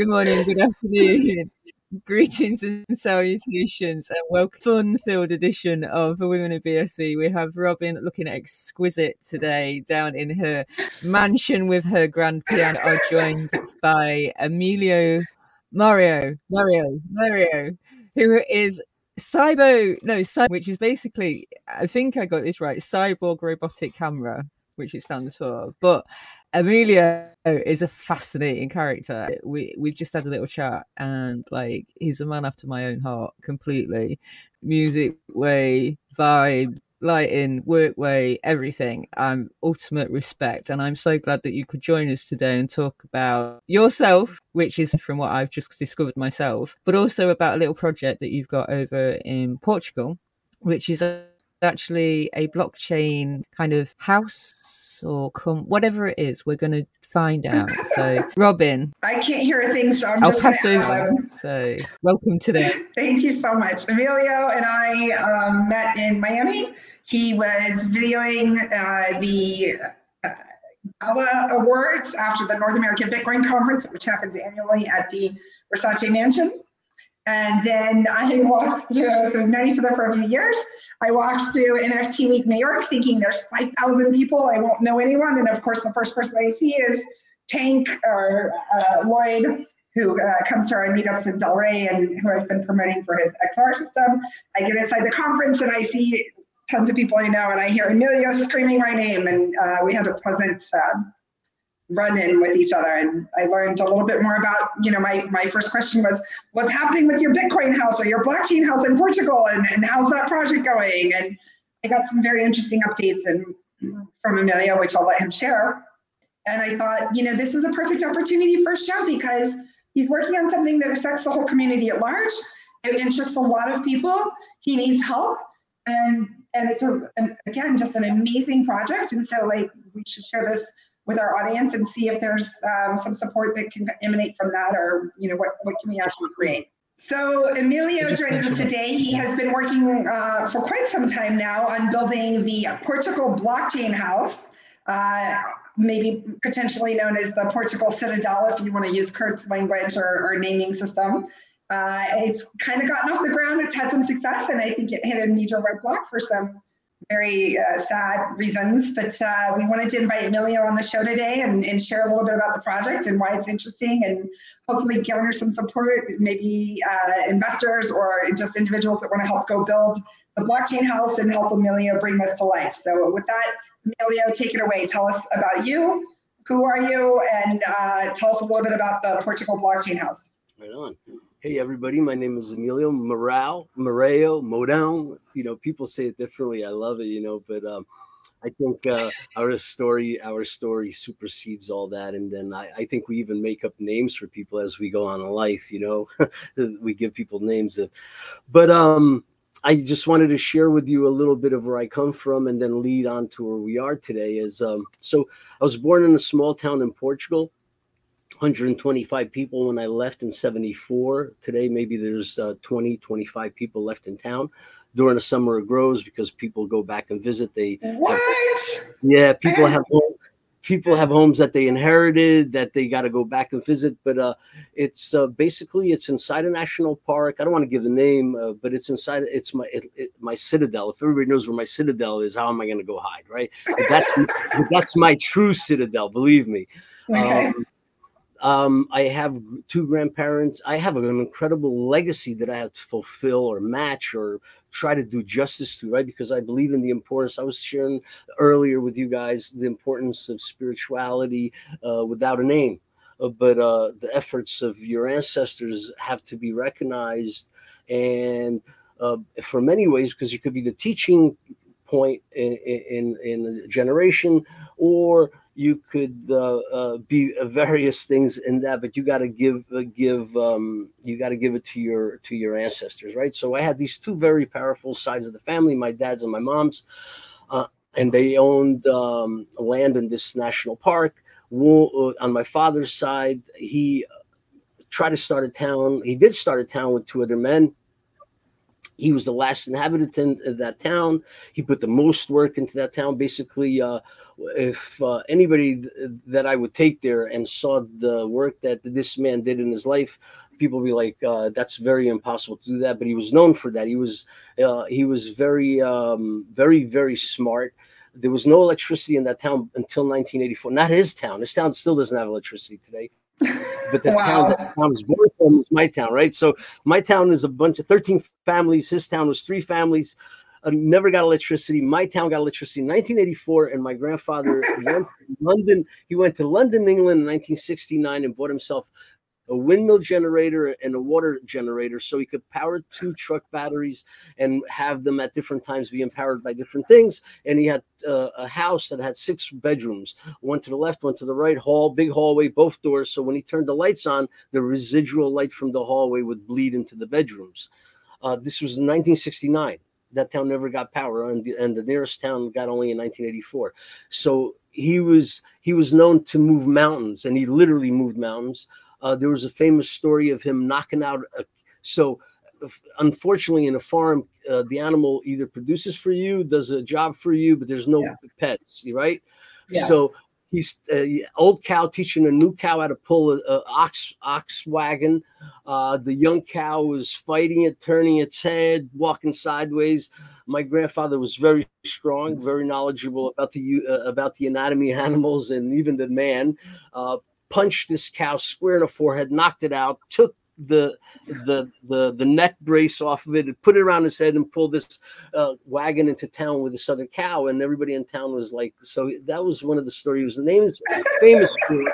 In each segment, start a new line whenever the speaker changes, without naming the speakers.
Good morning, good afternoon. Greetings and salutations, and welcome to a fun-filled edition of the Women of BSV. We have Robin looking exquisite today down in her mansion with her grand piano. Are joined by Emilio Maurao, who is which is basically, I think I got this right, cyborg robotic camera, which it stands for. But Emilio is a fascinating character. We've just had a little chat, and like, he's a man after my own heart completely. Music way, vibe, lighting, work way, everything. Ultimate respect, and I'm so glad that you could join us today and talk about yourself, which is from what I've just discovered myself, but also about a little project that you've got over in Portugal, which is actually a blockchain kind of house or whatever it is. We're going to find out. So, Robin,
I can't hear a thing, so
I'll pass over. So, welcome today.
Thank you so much. Emilio and I met in Miami. He was videoing the Gala Awards after the North American Bitcoin Conference, which happens annually at the Versace Mansion. And then I walked through, so we've known each other for a few years. I walked through NFT Week New York thinking there's 5,000 people, I won't know anyone. And of course, the first person I see is Tank or Lloyd, who comes to our meetups in Delray and who I've been promoting for his XR system. I get inside the conference and I see tons of people I know, and I hear Emilio screaming my name, and we had a pleasant run-in with each other, and I learned a little bit more about, my first question was, what's happening with your Bitcoin house or your blockchain house in Portugal, and how's that project going? And I got some very interesting updates from Emilio, which I'll let him share. And I thought, this is a perfect opportunity for a show, because he's working on something that affects the whole community at large. It interests a lot of people. He needs help, and it's again just an amazing project. And so, we should share this with our audience and see if there's some support that can emanate from that, or what can we actually create. So Emilio joins us today. He has been working for quite some time now on building the Portugal Blockchain House, maybe potentially known as the Portugal Citadel, if you want to use Kurt's language or naming system. It's kind of gotten off the ground. It's had some success, and I think it hit a major roadblock for some very sad reasons, but we wanted to invite Emilio on the show today and share a little bit about the project and why it's interesting, and hopefully garner some support, maybe investors or just individuals that want to help go build the blockchain house and help Emilio bring this to life. So with that, Emilio, take it away. Tell us about you. Who are you? And tell us a little bit about the Portugal Blockchain House.
Right on. Hey everybody, my name is Emilio Maurao. People say it differently. I love it, but I think our story supersedes all that. And then I think we even make up names for people as we go on in life, we give people names. But I just wanted to share with you a little bit of where I come from, and then lead on to where we are today. So I was born in a small town in Portugal. 125 people when I left in 74. Today, maybe there's 20, 25 people left in town. During the summer, it grows because people go back and visit. People have homes that they inherited that they got to go back and visit. But it's basically, it's inside a national park. I don't want to give the name, but it's inside. It's my citadel. If everybody knows where my citadel is, how am I going to go hide, right? That's my true citadel. Believe me.
Okay.
I have two grandparents. I have an incredible legacy that I have to fulfill or match or try to do justice to, right? Because I believe in the importance. I was sharing earlier with you guys the importance of spirituality without a name. But the efforts of your ancestors have to be recognized, and for many ways, because you could be the teaching point in a generation, or you could be various things in that, but you got to give it to your ancestors, right? So I had these two very powerful sides of the family, my dad's and my mom's, and they owned land in this national park. On my father's side, he tried to start a town. He did start a town with two other men. He was the last inhabitant of that town. He put the most work into that town. Basically, if anybody that I would take there and saw the work that this man did in his life, people would be like, "That's very impossible to do that." But he was known for that. He was very, very, very smart. There was no electricity in that town until 1984. Not his town. His town still doesn't have electricity today. But the town that I was born from was my town, right? So my town is a bunch of 13 families. His town was 3 families. Never got electricity. My town got electricity in 1984, and my grandfather went to London. He went to London, England in 1969 and bought himself a windmill generator and a water generator so he could power 2 truck batteries and have them at different times being powered by different things. And he had a house that had 6 bedrooms, one to the left, one to the right, big hallway, both doors. So when he turned the lights on, the residual light from the hallway would bleed into the bedrooms. This was in 1969. That town never got power, and the nearest town got only in 1984. So he was known to move mountains, and he literally moved mountains. There was a famous story of him knocking out. Unfortunately, in a farm, the animal either produces for you, does a job for you, but there's no pets, right? Yeah. So he's old cow teaching a new cow how to pull a ox wagon. The young cow was fighting it, turning its head, walking sideways. My grandfather was very strong, very knowledgeable about the anatomy of animals and even the man. Punched this cow square in the forehead, knocked it out, took the neck brace off of it, put it around his head, and pulled this wagon into town with this other cow. And everybody in town was like, so that was one of the stories. The name is famous for it.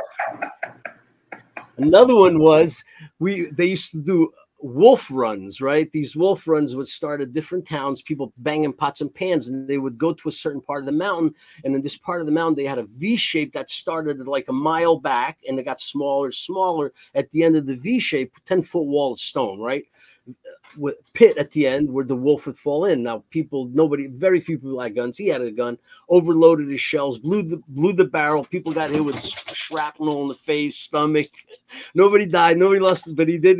Another one was they used to do wolf runs, right? These wolf runs would start at different towns, people banging pots and pans, and they would go to a certain part of the mountain. And in this part of the mountain, they had a V shape that started at like a mile back, and it got smaller. At the end of the V shape, 10-foot wall of stone, right? With pit at the end where the wolf would fall in. Now, very few people had guns. He had a gun, overloaded his shells, blew the barrel. People got hit with shrapnel in the face, stomach. Nobody died. Nobody lost, but he did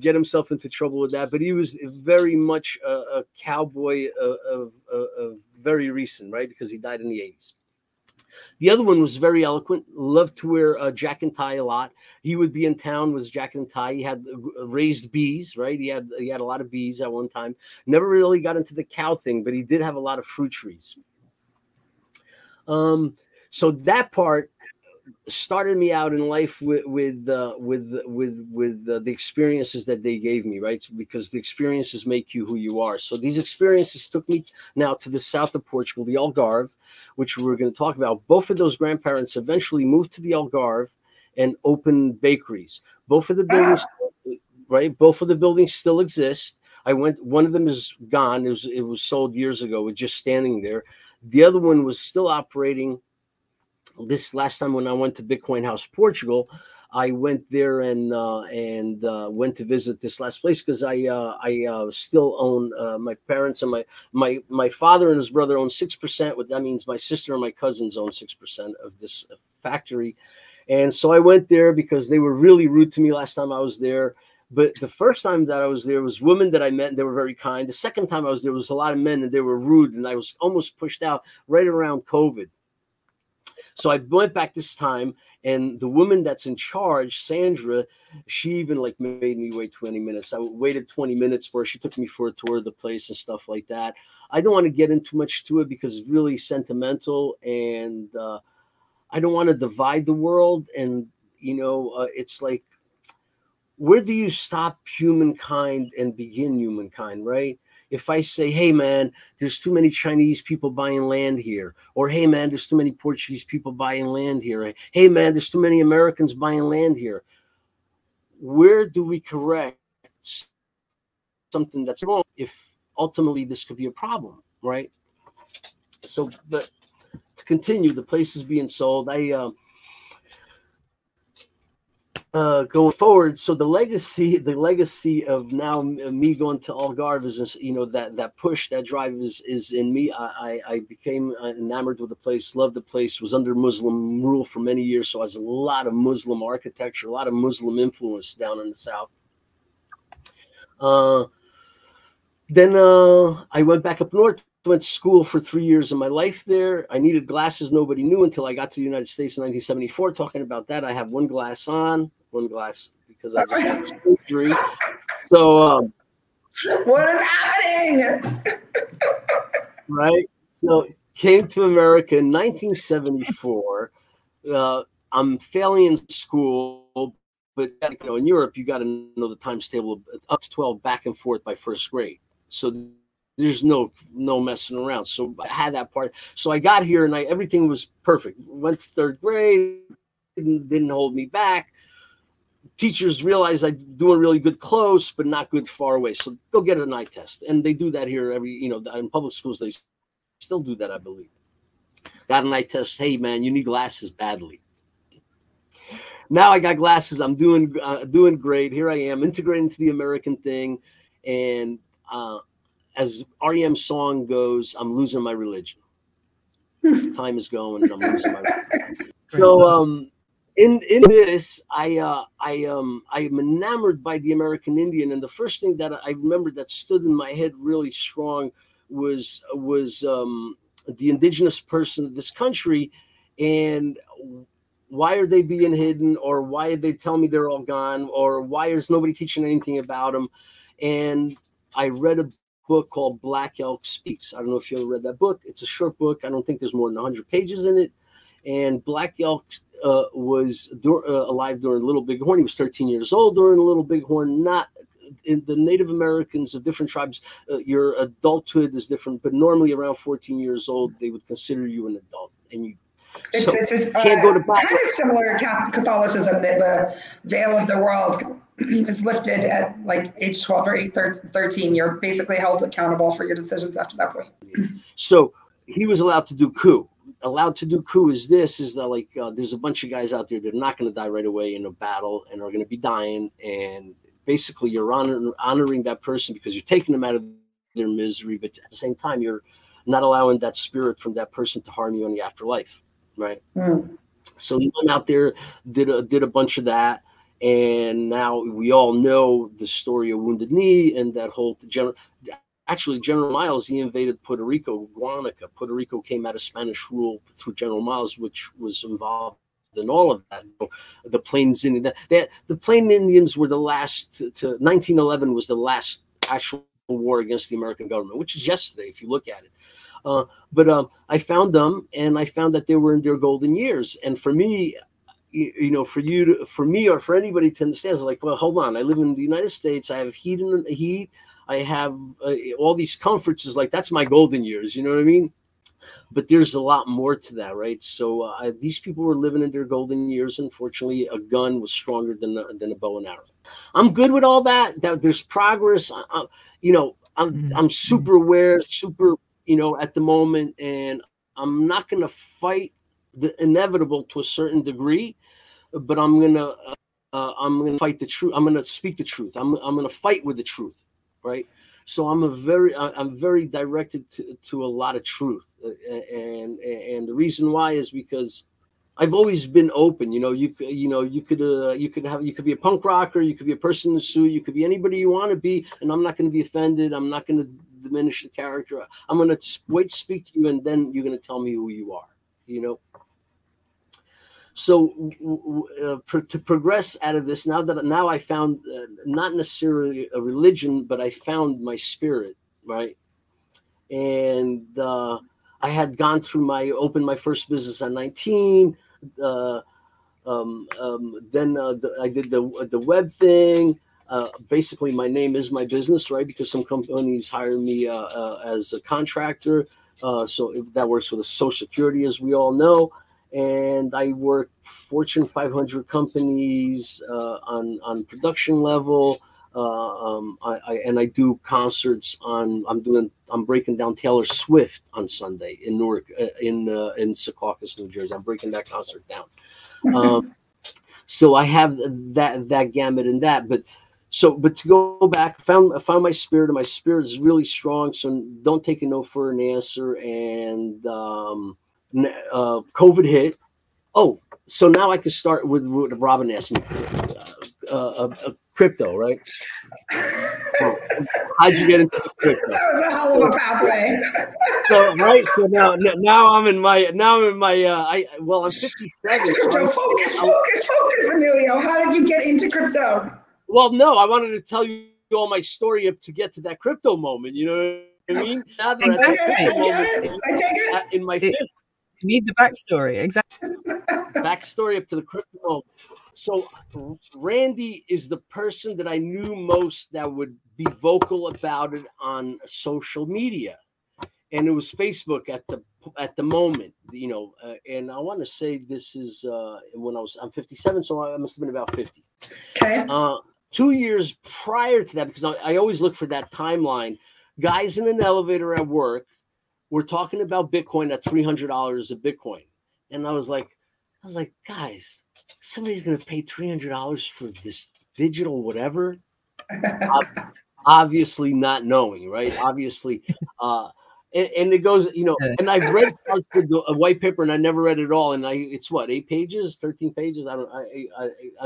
get himself into trouble with that. But he was very much a cowboy of very recent, right? Because he died in the 80s. The other one was very eloquent, loved to wear a jacket and tie a lot. He would be in town with his jacket and tie. He had raised bees, right? He had a lot of bees at one time. Never really got into the cow thing, but he did have a lot of fruit trees. So that part started me out in life with the experiences that they gave me, right? Because the experiences make you who you are. So these experiences took me now to the south of Portugal, the Algarve, which we're going to talk about. Both of those grandparents eventually moved to the Algarve and opened bakeries. Both of the buildings, right? Both of the buildings still exist. One of them is gone. It was sold years ago. It was just standing there. The other one was still operating. This last time when I went to Bitcoin House Portugal, I went there and went to visit this last place because I still own my parents and my father and his brother own 6%. What that means, my sister and my cousins own 6% of this factory, and so I went there because they were really rude to me last time I was there. But the first time that I was there was women that I met, and they were very kind. The second time I was there was a lot of men, and they were rude, and I was almost pushed out right around COVID. So I went back this time, and the woman that's in charge, Sandra, she even like made me wait 20 minutes. I waited 20 minutes for her. She took me for a tour of the place and stuff like that. I don't want to get into much to it because it's really sentimental, and I don't want to divide the world. And, it's like, where do you stop humankind and begin humankind, right? If I say, hey, man, there's too many Chinese people buying land here, or hey, man, there's too many Portuguese people buying land here, hey, man, there's too many Americans buying land here, where do we correct something that's wrong if ultimately this could be a problem, right? So, but to continue, the place is being sold. Going forward, so the legacy of now me going to Algarve is, that push, that drive is in me. I became enamored with the place, loved the place, was under Muslim rule for many years, so has a lot of Muslim architecture, a lot of Muslim influence down in the south. then I went back up north, went to school for 3 years of my life there. I needed glasses. Nobody knew until I got to the United States in 1974. Talking about that, I have one glass on, one glass because I just had surgery. So
what is happening?
Right. So came to America in 1974. I'm failing in school, but you know, in Europe, you got to know the times table up to 12 back and forth by first grade. So there's no messing around. So I had that part. So I got here and everything was perfect. Went to third grade, didn't hold me back. Teachers realized I'm doing really good close, but not good far away. So go get an eye test. And they do that here in public schools, they still do that, I believe. Got an eye test. Hey, man, you need glasses badly. Now I got glasses. I'm doing great. Here I am integrating into the American thing. And as REM's song goes, I'm losing my religion. Time is going and I'm losing my religion. So in this, I am enamored by the American Indian. And the first thing that I remember that stood in my head really strong was the indigenous person of this country, and why are they being hidden, or why did they tell me they're all gone, or why is nobody teaching anything about them? And I read a book called Black Elk Speaks. I don't know if you ever read that book. It's a short book. I don't think there's more than 100 pages in it. And Black Elk was alive during Little Bighorn. He was 13 years old during Little Bighorn. Not in the Native Americans of different tribes, your adulthood is different, but normally around 14 years old, they would consider you an adult, and you
can't go to kind of similar Catholicism, that the veil of the world is lifted at like age 12 or 13. You're basically held accountable for your decisions after that point.
So he was allowed to do coup. Allowed to do coup is that like there's a bunch of guys out there that are not going to die right away in a battle and are going to be dying, and basically you're honoring that person because you're taking them out of their misery, but at the same time you're not allowing that spirit from that person to harm you in the afterlife, right? So he went out there, did a bunch of that, and now we all know the story of Wounded Knee and that whole General Miles, he invaded Puerto Rico, Guanica. Puerto Rico came out of Spanish rule through General Miles, which was involved in all of that. The Plains Indians, the Plain Indians were the last to 1911 was the last actual war against the American government, which is yesterday if you look at it. But I found them, and I found that they were in their golden years. And for me, for me or for anybody to understand, it's like, well, hold on, I live in the United States, I have heat, I have all these comforts. Is like, that's my golden years, you know what I mean? But there's a lot more to that, right? So these people were living in their golden years. Unfortunately, a gun was stronger than a bow and arrow. I'm good with all that. That there's progress. I'm super aware, super, at the moment, and I'm not going to fight the inevitable to a certain degree, but I'm gonna fight the truth. I'm gonna speak the truth. I'm gonna fight with the truth, right? So I'm very directed to a lot of truth, and the reason why is because I've always been open. You could be a punk rocker, you could be a person in a suit, you could be anybody you want to be, and I'm not going to be offended. I'm not going to diminish the character. I'm going to wait to speak to you, and then you're going to tell me who you are. So to progress out of this, now I found not necessarily a religion, but I found my spirit, right? And I had gone through opened my first business at 19. Then I did the web thing. Basically, my name is my business, right? Because some companies hire me as a contractor. So that works with the Social Security, as we all know. And I work Fortune 500 companies on production level. I do concerts I'm breaking down Taylor Swift on Sunday in Newark, in Secaucus, New Jersey. I'm breaking that concert down. So I have that gamut in that, but to go back, I found my spirit, and my spirit is really strong. So don't take a no for an answer. And COVID hit. Oh, so now I can start with what Robin asked me. crypto, right? How'd you get into crypto?
That was a hell of a pathway.
So right, so now I'm in my I'm 57.
Crypto, focus, Emilio. How did you get into crypto?
Well, no, I wanted to tell you all my story up to get to that crypto moment. You know what I mean? Now that
I take it.
In my fifth.
You need the backstory, exactly.
Backstory up to the crypto moment. So Randy is the person that I knew most that would be vocal about it on social media, and it was Facebook at the moment, you know. And I want to say this is when I'm 57, so I must have been about 50.
Okay.
2 years prior to that, because I always look for that timeline. Guys in an elevator at work were talking about Bitcoin at $300 a Bitcoin, and I was like, guys, somebody's going to pay $300 for this digital whatever. Obviously not knowing, right? Obviously. And it goes, you know, and I've read parts of a white paper and I never read it all. And it's what, 8 pages, 13 pages? I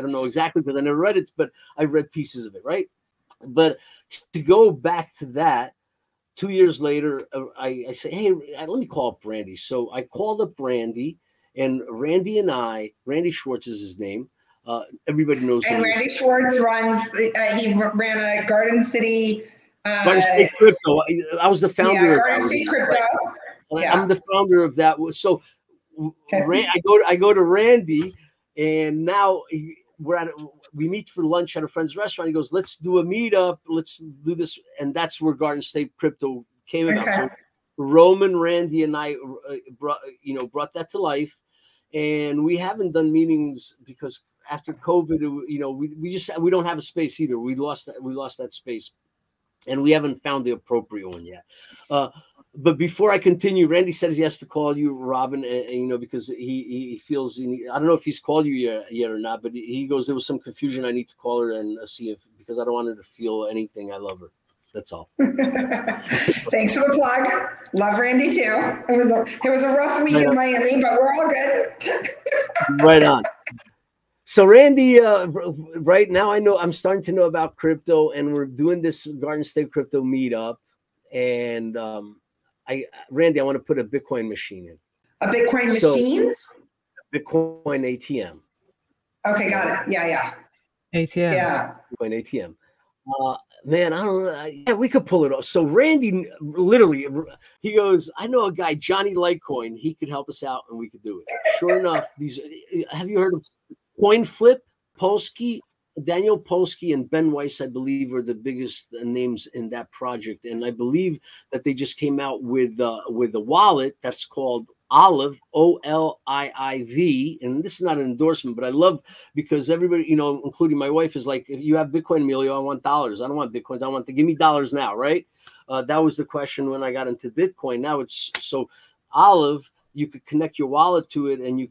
don't know exactly because I never read it, but I read pieces of it, right? But to go back to that, 2 years later, I say, hey, let me call up Randy. So I called up Randy. And Randy Schwartz is his name. Everybody knows him.
And Randy Schwartz runs, he ran a Garden City.
Garden State Crypto. I was the founder.
Yeah, Garden State Crypto.
Yeah. I'm the founder of that. So I go to Randy, and now we meet for lunch at a friend's restaurant. He goes, let's do a meetup. Let's do this. And that's where Garden State Crypto came about. So Roman, Randy, and I brought that to life. And we haven't done meetings because after COVID, you know, we don't have a space either. We lost that space, and we haven't found the appropriate one yet. But before I continue, Randy says he has to call you, Robin, and you know, because he feels I don't know if he's called you yet or not, but he goes, there was some confusion. I need to call her and see if, because I don't want her to feel anything. I love her. That's all.
Thanks for the plug. Love Randy too. It was a rough week in Miami, but we're all good.
Right on. So Randy, right now I'm starting to know about crypto, and we're doing this Garden State Crypto meetup. And Randy, I want to put a Bitcoin machine in.
A Bitcoin machine?
Bitcoin ATM.
Okay, got it. Yeah.
ATM.
Yeah.
Bitcoin ATM. Man, I don't know. Yeah, we could pull it off. So Randy, literally, he goes, I know a guy, Johnny Litecoin. He could help us out, and we could do it. Sure enough, have you heard of Coin Flip? Polsky, Daniel Polsky, and Ben Weiss, I believe, are the biggest names in that project. And I believe that they just came out with a wallet that's called Olive, OLIIV, and this is not an endorsement, but I love, because everybody, you know, including my wife, is like, if you have Bitcoin, Emilio, I want dollars. I don't want Bitcoins. I want to give me dollars now, right? That was the question when I got into Bitcoin. Now it's so Olive, you could connect your wallet to it, and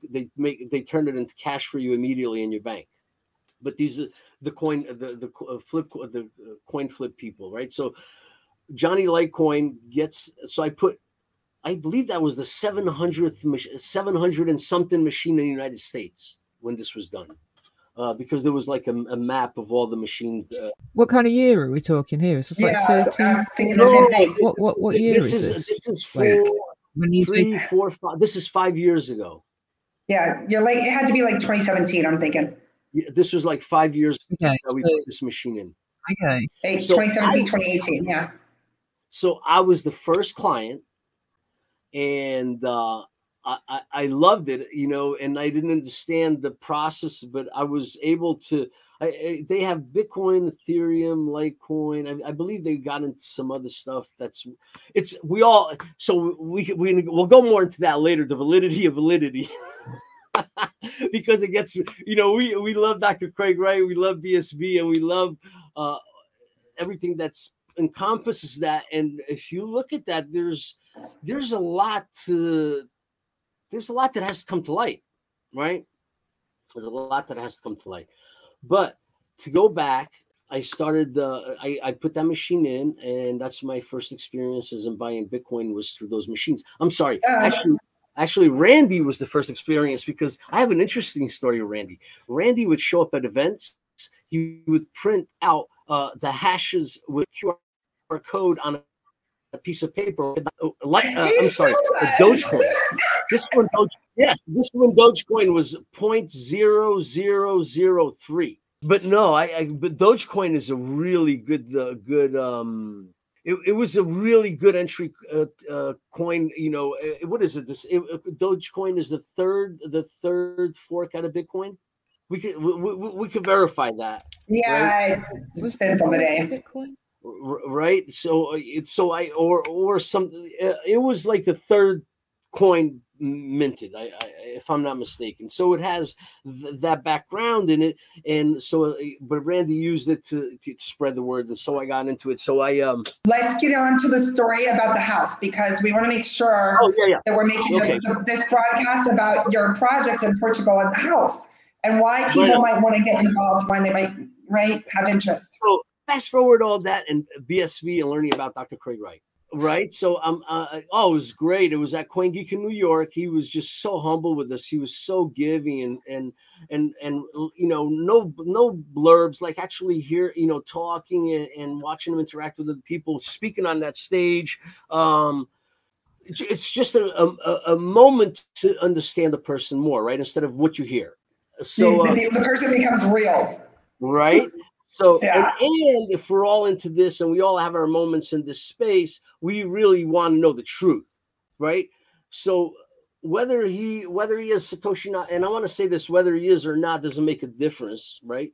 they turn it into cash for you immediately in your bank. But these are the coin flip people, right? So Johnny Litecoin gets, so I believe that was the 700 and something machine in the United States when this was done, because there was like a map of all the machines.
What kind of year are we talking here? Is this like 13? What year is this?
This is
when you
3, 4, 5. This is 5 years ago.
Yeah, you're like, it had to be like 2017. I'm thinking.
Yeah, this was like 5 years ago
that
we put this machine in.
Okay.
2017, 2018. Yeah.
So I was the first client. And I loved it, you know, and I didn't understand the process, but I was able to. They have Bitcoin, Ethereum, Litecoin. I believe they got into some other stuff. We'll go more into that later. The validity of validity, because it gets, you know, we love Dr. Craig Wright, we love BSV, and we love everything that's encompasses that. And if you look at that, there's a lot that has to come to light, right? There's a lot that has to come to light. But to go back, I started I put that machine in, and that's my first experiences in buying Bitcoin was through those machines. I'm sorry, actually Randy was the first experience, because I have an interesting story with Randy. Randy would show up at events. he would print out the hashes with QR code on a piece of paper. I'm sorry, a Dogecoin. This one, this one Dogecoin was 0.0003. But no, but Dogecoin is a really good it was a really good entry coin. You know, what is it? Dogecoin is the third fork out of Bitcoin. We could verify that.
Yeah,
right?
It depends on the day.
Bitcoin.
Right. So or something. It was like the third coin minted, if I'm not mistaken. So it has that background in it, and so but Randy used it to spread the word, and so I got into it. So
let's get on to the story about the house, because we want to make sure that we're making this broadcast about your project in Portugal at the house, and why people might want to get involved, when they might have interest.
So fast forward all that and BSV and learning about Dr. Craig Wright. Right. So it was great. It was at CoinGeek in New York. He was just so humble with us. He was so giving and you know, no blurbs, like actually here, you know, talking and watching him interact with the people, speaking on that stage. It's just a moment to understand the person more, right? Instead of what you hear. So
the person becomes real.
Right. So, and if we're all into this and we all have our moments in this space, we really want to know the truth, right? So whether he is Satoshi not, and I want to say this, whether he is or not doesn't make a difference, right?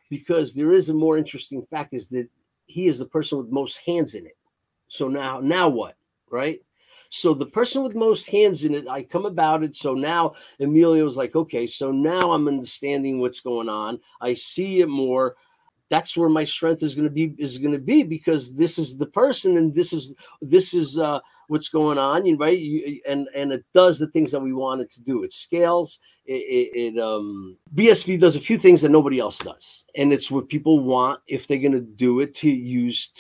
Because there is a more interesting fact, is that he is the person with most hands in it. So now what, right? So the person with most hands in it, I come about it. So now Emilio's like, okay, so now I'm understanding what's going on. I see it more. That's where my strength is going to be, because this is the person, and this is what's going on, right? And it does the things that we want it to do. It scales. BSV does a few things that nobody else does, and it's what people want if they're going to do it, to use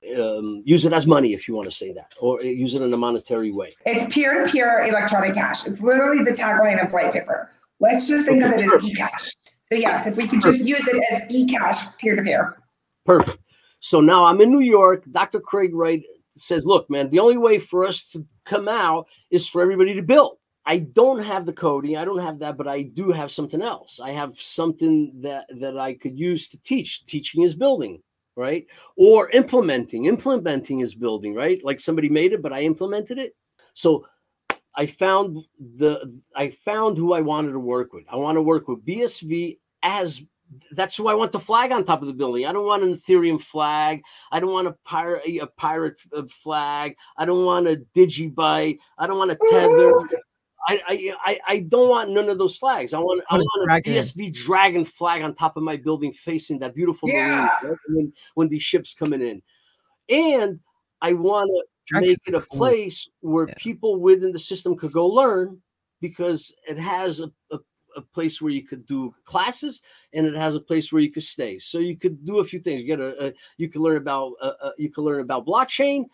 it as money, if you want to say that, or use it in a monetary way.
It's peer-to-peer electronic cash. It's literally the tagline of white paper. Let's just think of it as e-cash. So yes, if we could just use it as e-cash peer-to-peer.
Perfect. So now I'm in New York. Dr. Craig Wright says, look, man, the only way for us to come out is for everybody to build. I don't have the coding. I don't have that, but I do have something else. I have something that I could use to teach. Teaching is building, right? Or implementing is building, right? Like somebody made it, but I implemented it. So I found who I wanted to work with. I want to work with BSV that's who I want the flag on top of the building. I don't want an Ethereum flag. I don't want a pirate flag. I don't want a DigiByte. I don't want a Tether. I don't want none of those flags. I want a BSV dragon flag on top of my building, facing that beautiful marine, right? when these ships coming in. And I want to make it a place where people within the system could go learn, because it has a place where you could do classes, and it has a place where you could stay. So you could do a few things. You could learn about blockchain,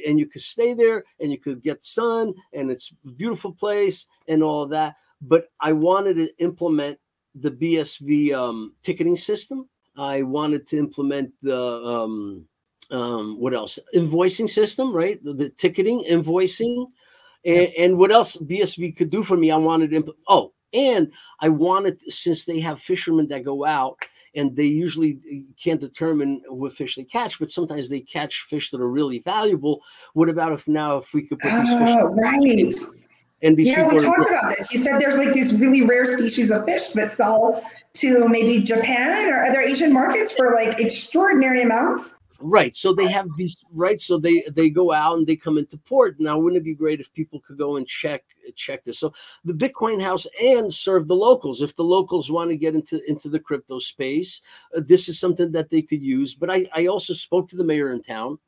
and you could stay there, and you could get sun, and it's a beautiful place and all of that. But I wanted to implement the BSV ticketing system. I wanted to implement the what else? Invoicing system, right? The ticketing, invoicing, and what else BSV could do for me. I wanted to and I wanted, since they have fishermen that go out, and they usually can't determine what fish they catch, but sometimes they catch fish that are really valuable. What about if we could put these fish?
Right.
And these
we talked about this. You said there's like these really rare species of fish that sell to maybe Japan or other Asian markets for like extraordinary amounts.
Right. So they have these, right. So they go out and they come into port. Now, wouldn't it be great if people could go and check this? So the Bitcoin House and serve the locals. If the locals want to get into the crypto space, this is something that they could use. But I also spoke to the mayor in town.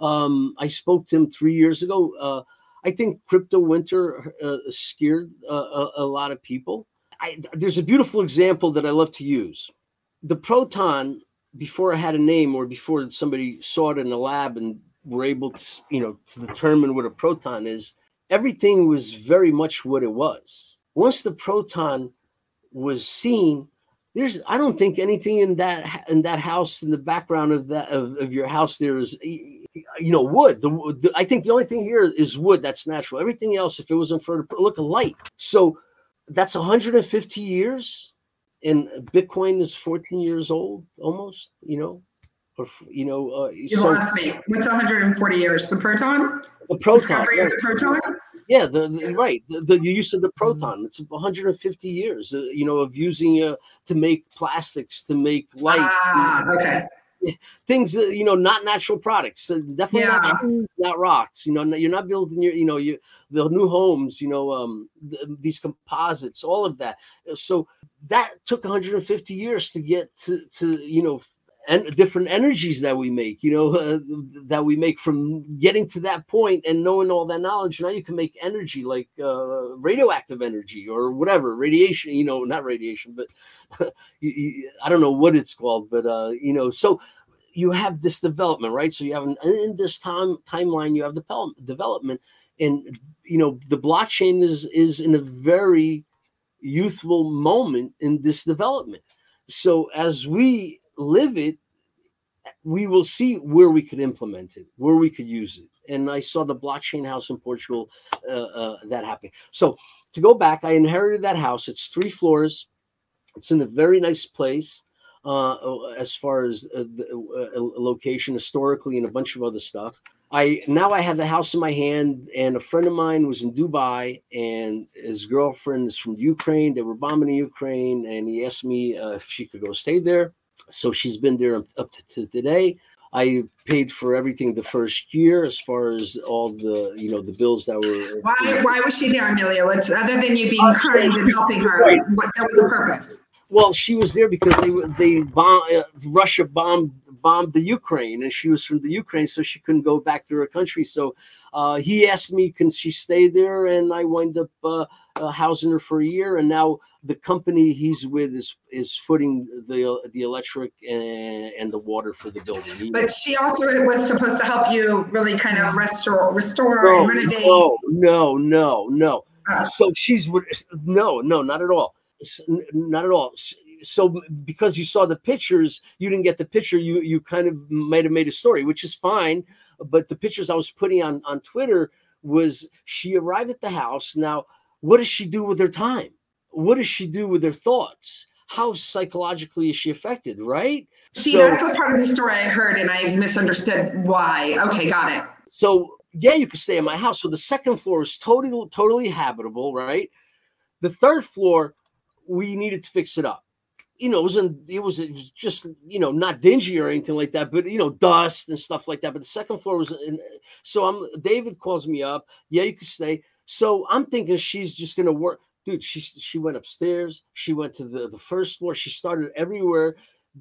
I spoke to him 3 years ago. I think crypto winter scared a lot of people. There's a beautiful example that I love to use. The Proton, before I had a name, or before somebody saw it in the lab and were able to, to determine what a proton is, everything was very much what it was. Once the proton was seen, I don't think anything in that house, in the background of your house there is, wood. I think the only thing here is wood. That's natural. Everything else, if it wasn't for look a light. So that's 150 years, and Bitcoin is 14 years old almost.
You lost me. What's 140 years? The proton.
The proton.
Discovery of the proton.
Yeah, the use of the proton. It's 150 years, of using to make plastics, to make light.
Okay.
Things, not natural products. Definitely not shoes, not rocks. You're not building the new homes. These composites, all of that. So that took 150 years to get to and different energies that we make, that we make from getting to that point and knowing all that knowledge. Now you can make energy like radioactive energy or whatever, radiation, not radiation, but I don't know what it's called, but, so you have this development, right? So you have in this timeline, you have the development, and, the blockchain is in a very youthful moment in this development. So as we live it, we will see where we could implement it, where we could use it. And I saw the Blockchain House in Portugal that happening. So to go back, I inherited that house. It's 3 floors. It's in a very nice place as far as the location historically and a bunch of other stuff. Now I have the house in my hand, and a friend of mine was in Dubai, and his girlfriend is from Ukraine. They were bombing Ukraine, and he asked me if she could go stay there. So she's been there up to today. I paid for everything the first year, as far as all the the bills that were.
Why was she there, Emilio? Other than you being kind and helping her, right. That was the purpose.
Well, she was there because Russia bombed the Ukraine, and she was from the Ukraine, so she couldn't go back to her country. So he asked me, can she stay there? And I wound up housing her for a year. And now the company he's with is footing the electric and the water for the building.
But she also was supposed to help you really kind of restore and renovate.
No. So she's no, not at all. Not at all. So because you saw the pictures, you didn't get the picture. You kind of might have made a story, which is fine. But the pictures I was putting on Twitter was she arrived at the house. Now, what does she do with her time? What does she do with her thoughts? How psychologically is she affected, right?
See, that's a part of the story I heard, and I misunderstood why. Okay, got it.
So yeah, you could stay in my house. So the second floor is totally habitable, right? The third floor, we needed to fix it up. It was just, not dingy or anything like that, but, dust and stuff like that. But the second floor was, David calls me up. Yeah, you can stay. So I'm thinking she's just going to work. Dude, she went upstairs. She went to the first floor. She started everywhere.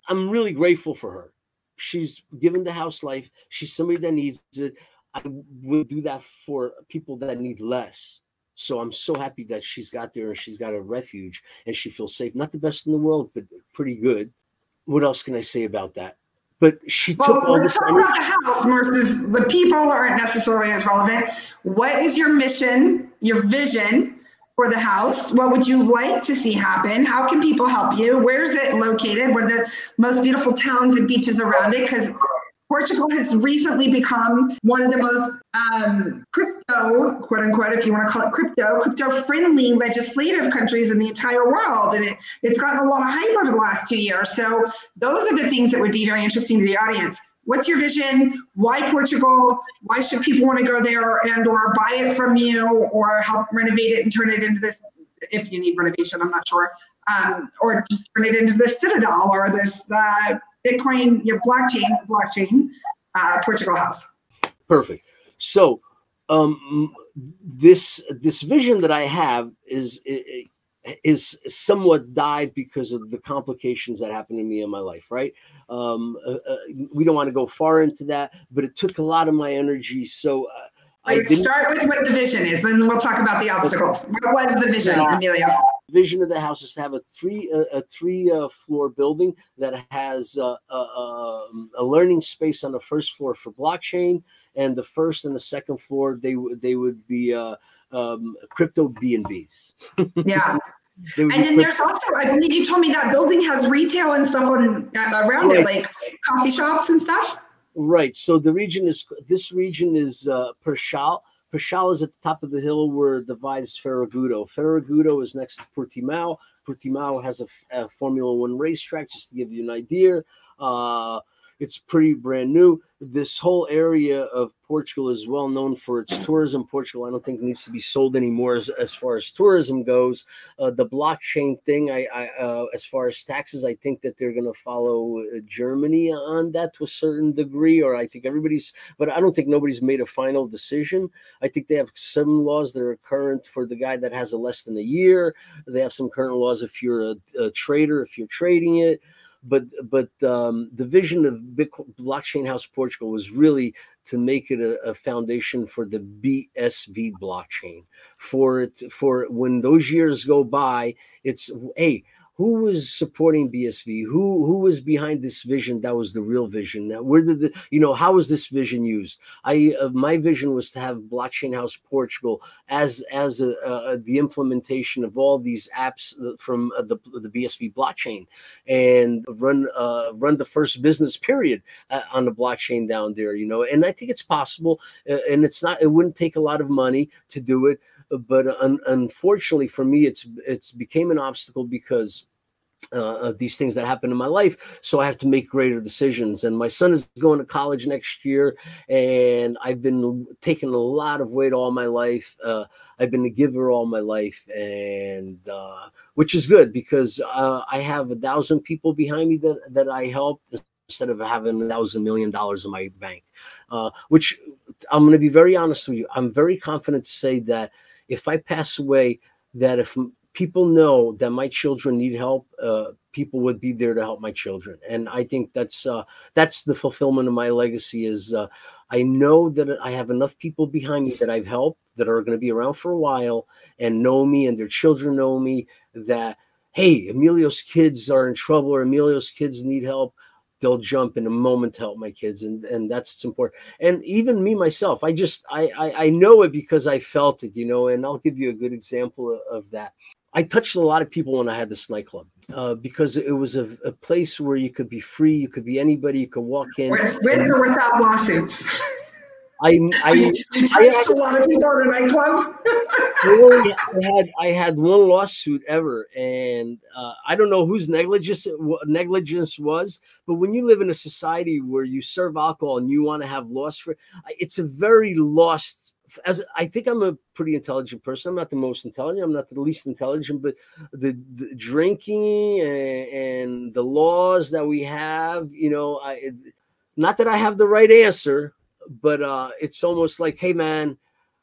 I'm really grateful for her. She's given the house life. She's somebody that needs it. I would do that for people that need less. So I'm so happy that she's got there and she's got a refuge and she feels safe. Not the best in the world, but pretty good. What else can I say about that? But she took all this.
Talk about the house versus the people aren't necessarily as relevant. What is your mission, your vision for the house? What would you like to see happen? How can people help you? Where is it located? What are the most beautiful towns and beaches around it? Because Portugal has recently become one of the most crypto, quote unquote, if you want to call it crypto-friendly legislative countries in the entire world. And it's gotten a lot of hype over the last 2 years. So those are the things that would be very interesting to the audience. What's your vision? Why Portugal? Why should people want to go there and or buy it from you or help renovate it and turn it into this, if you need renovation, I'm not sure, or just turn it into this citadel or this Bitcoin, your blockchain, Portugal house.
Perfect. So this vision that I have is somewhat died because of the complications that happened to me in my life, right? We don't want to go far into that, but it took a lot of my energy. So
start with what the vision is, then we'll talk about the obstacles. What was the vision, Emilio?
Vision of the house is to have a three floor building that has a learning space on the first floor for blockchain, and the first and the second floor they would be crypto B&Bs.
Yeah. And then there's also, I believe you told me that building has retail and stuff on around it, like coffee shops and stuff.
Right. So this region is Perchal. Perchal is at the top of the hill where it divides Ferragudo. Ferragudo is next to Portimao. Portimao has a Formula One racetrack, just to give you an idea. It's pretty brand new. This whole area of Portugal is well known for its tourism. Portugal, I don't think, needs to be sold anymore as far as tourism goes. The blockchain thing, as far as taxes, I think that they're going to follow Germany on that to a certain degree, or I think but I don't think nobody's made a final decision. I think they have some laws that are current for the guy that has less than a year. They have some current laws if you're a trader, if you're trading it. But the vision of Blockchain House Portugal was really to make it a foundation for the BSV blockchain. For when those years go by, it's, hey, who was supporting BSV? Who was behind this vision? That was the real vision. Now, where did how was this vision used? My vision was to have Blockchain House Portugal as the implementation of all these apps from the BSV blockchain, and run the first business period on the blockchain down there. And I think it's possible, and it wouldn't take a lot of money to do it. But unfortunately for me, it's became an obstacle because of these things that happen in my life. So I have to make greater decisions. And my son is going to college next year, and I've been taking a lot of weight all my life. I've been a giver all my life, and which is good because I have 1,000 people behind me that I helped, instead of having $1,000 million in my bank. Which I'm going to be very honest with you. I'm very confident to say that if I pass away, that if people know that my children need help, people would be there to help my children. And I think that's the fulfillment of my legacy is I know that I have enough people behind me that I've helped that are going to be around for a while and know me, and their children know me, that, hey, Emilio's kids are in trouble, or Emilio's kids need help. They'll jump in a moment to help my kids. And that's what's important. And even me, myself, I know it because I felt it, and I'll give you a good example of that. I touched a lot of people when I had this nightclub because it was a place where you could be free. You could be anybody. You could walk in.
With or without lawsuits?
You
touched a lot of people in a nightclub?
I had one lawsuit ever, and I don't know whose negligence was, but when you live in a society where you serve alcohol and you want to have loss for, it's a very lost. As I think I'm a pretty intelligent person. I'm not the most intelligent. I'm not the least intelligent, but the drinking and the laws that we have, not that I have the right answer, but it's almost like, hey, man,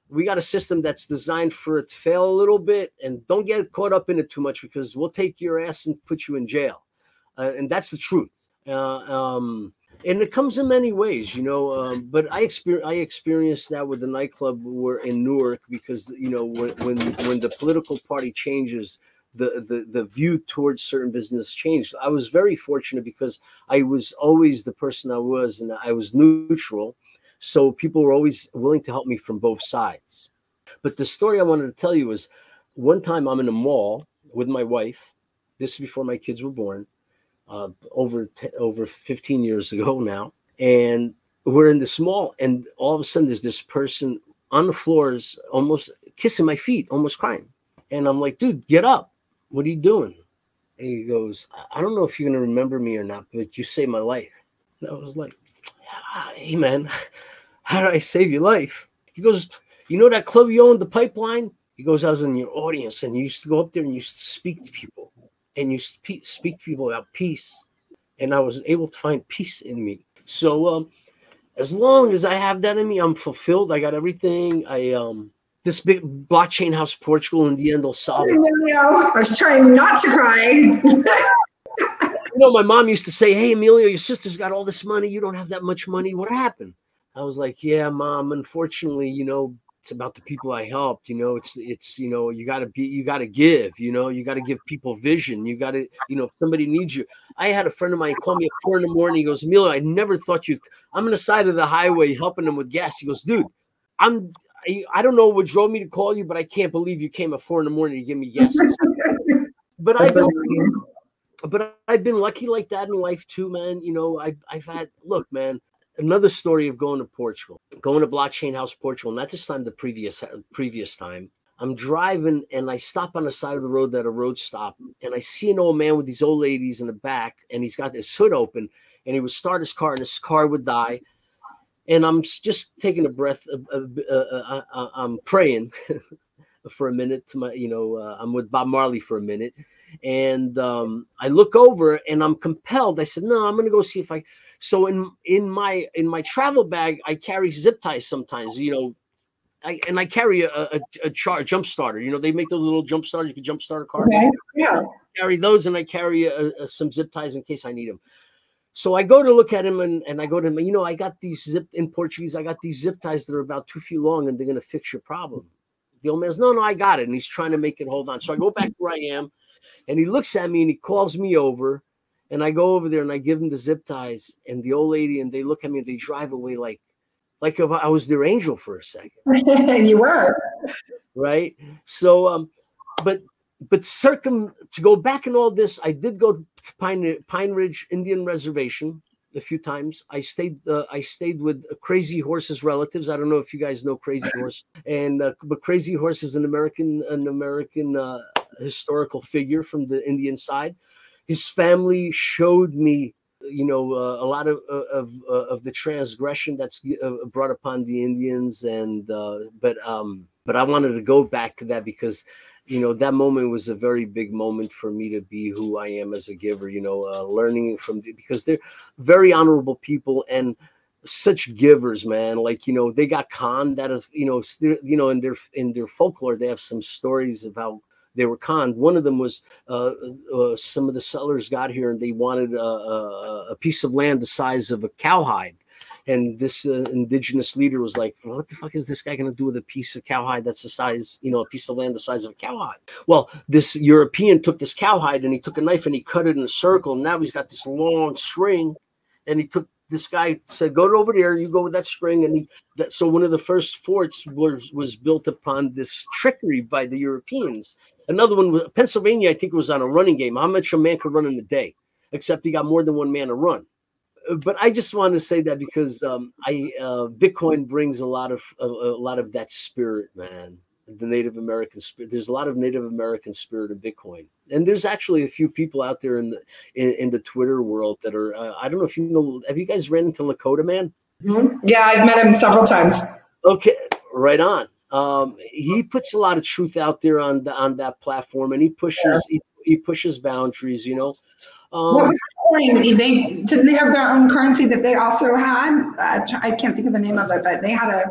we got a system that's designed for it to fail a little bit, and don't get caught up in it too much because we'll take your ass and put you in jail. And that's the truth. And it comes in many ways, but I experienced that with the nightclub in Newark because, when the political party changes, the view towards certain business changed. I was very fortunate because I was always the person I was, and I was neutral. So people were always willing to help me from both sides. But the story I wanted to tell you is one time I'm in a mall with my wife. This is before my kids were born, over 15 years ago now. And we're in this mall, and all of a sudden there's this person on the floors almost kissing my feet, almost crying. And I'm like, dude, get up. What are you doing? And he goes, I don't know if you're going to remember me or not, but you saved my life. And I was like, hey, man, how did I save your life? He goes, you know that club you owned, the Pipeline? He goes, I was in your audience, and you used to go up there and you used to speak to people. And you speak to people about peace. And I was able to find peace in me. So as long as I have that in me, I'm fulfilled. I got everything. This big Blockchain House Portugal, in the end, will solve it.
I was trying not to cry.
My mom used to say, hey, Emilio, your sister's got all this money. You don't have that much money. What happened? I was like, yeah, Mom, unfortunately, it's about the people I helped. It's you got to give, you got to give people vision. You got to, if somebody needs you. I had a friend of mine call me at 4 a.m. He goes, Emilio, I never thought I'm on the side of the highway helping them with gas. He goes, dude, I don't know what drove me to call you, but I can't believe you came at 4 a.m. to give me guesses. But I've been lucky like that in life too, man. You know, I've had, look, man, another story of going to Portugal, going to Blockchain House Portugal. Not this time, the previous time. I'm driving and I stop on the side of the road at a road stop, and I see an old man with these old ladies in the back, and he's got his hood open, and he would start his car, and his car would die. And I'm just taking a breath. I'm praying for a minute to my, I'm with Bob Marley for a minute. And I look over and I'm compelled. I said, no, I'm going to go see if I. So in my travel bag, I carry zip ties sometimes, I carry a jump starter. You know, they make those little jump starters. You can jump start a car.
Okay. Yeah.
I carry those, and I carry some zip ties in case I need them. So I go to look at him, and I go to him, I got these in Portuguese, I got these zip ties that are about 2 feet long, and they're going to fix your problem. The old man's, no, I got it. And he's trying to make it hold on. So I go back where I am, and he looks at me, and he calls me over, and I go over there, and I give him the zip ties, and the old lady, and they look at me, and they drive away like if I was their angel for a second.
You were.
Right. So, but to go back in all this, I did go to Pine Ridge Indian Reservation a few times. I stayed with Crazy Horse's relatives. I don't know if you guys know Crazy Horse, but Crazy Horse is an American historical figure from the Indian side. His family showed me, a lot of the transgression that's brought upon the Indians, but I wanted to go back to that because, that moment was a very big moment for me to be who I am as a giver, learning because they're very honorable people and such givers, man. Like, they got conned that of, in their folklore, they have some stories of how they were conned. One of them was some of the settlers got here and they wanted a piece of land the size of a cowhide. And this indigenous leader was like, well, what the fuck is this guy going to do with a piece of cowhide that's the size, a piece of land the size of a cowhide? Well, this European took this cowhide and he took a knife and he cut it in a circle. And now he's got this long string. And this guy said, go over there, you go with that string. And so one of the first forts was built upon this trickery by the Europeans. Another one was Pennsylvania, I think it was on a running game. How much a man could run in a day, except he got more than one man to run. But I just want to say that because Bitcoin brings a lot of that spirit, man. The Native American spirit. There's a lot of Native American spirit in Bitcoin, and there's actually a few people out there in the Twitter world that are. I don't know if you know. Have you guys ran into Lakota Man? Mm-hmm.
Yeah, I've met him several times.
Okay, right on. He puts a lot of truth out there on that platform, and he pushes boundaries.
What was the coin? Didn't they have their own currency that they also had? I can't think of the name of it, but they had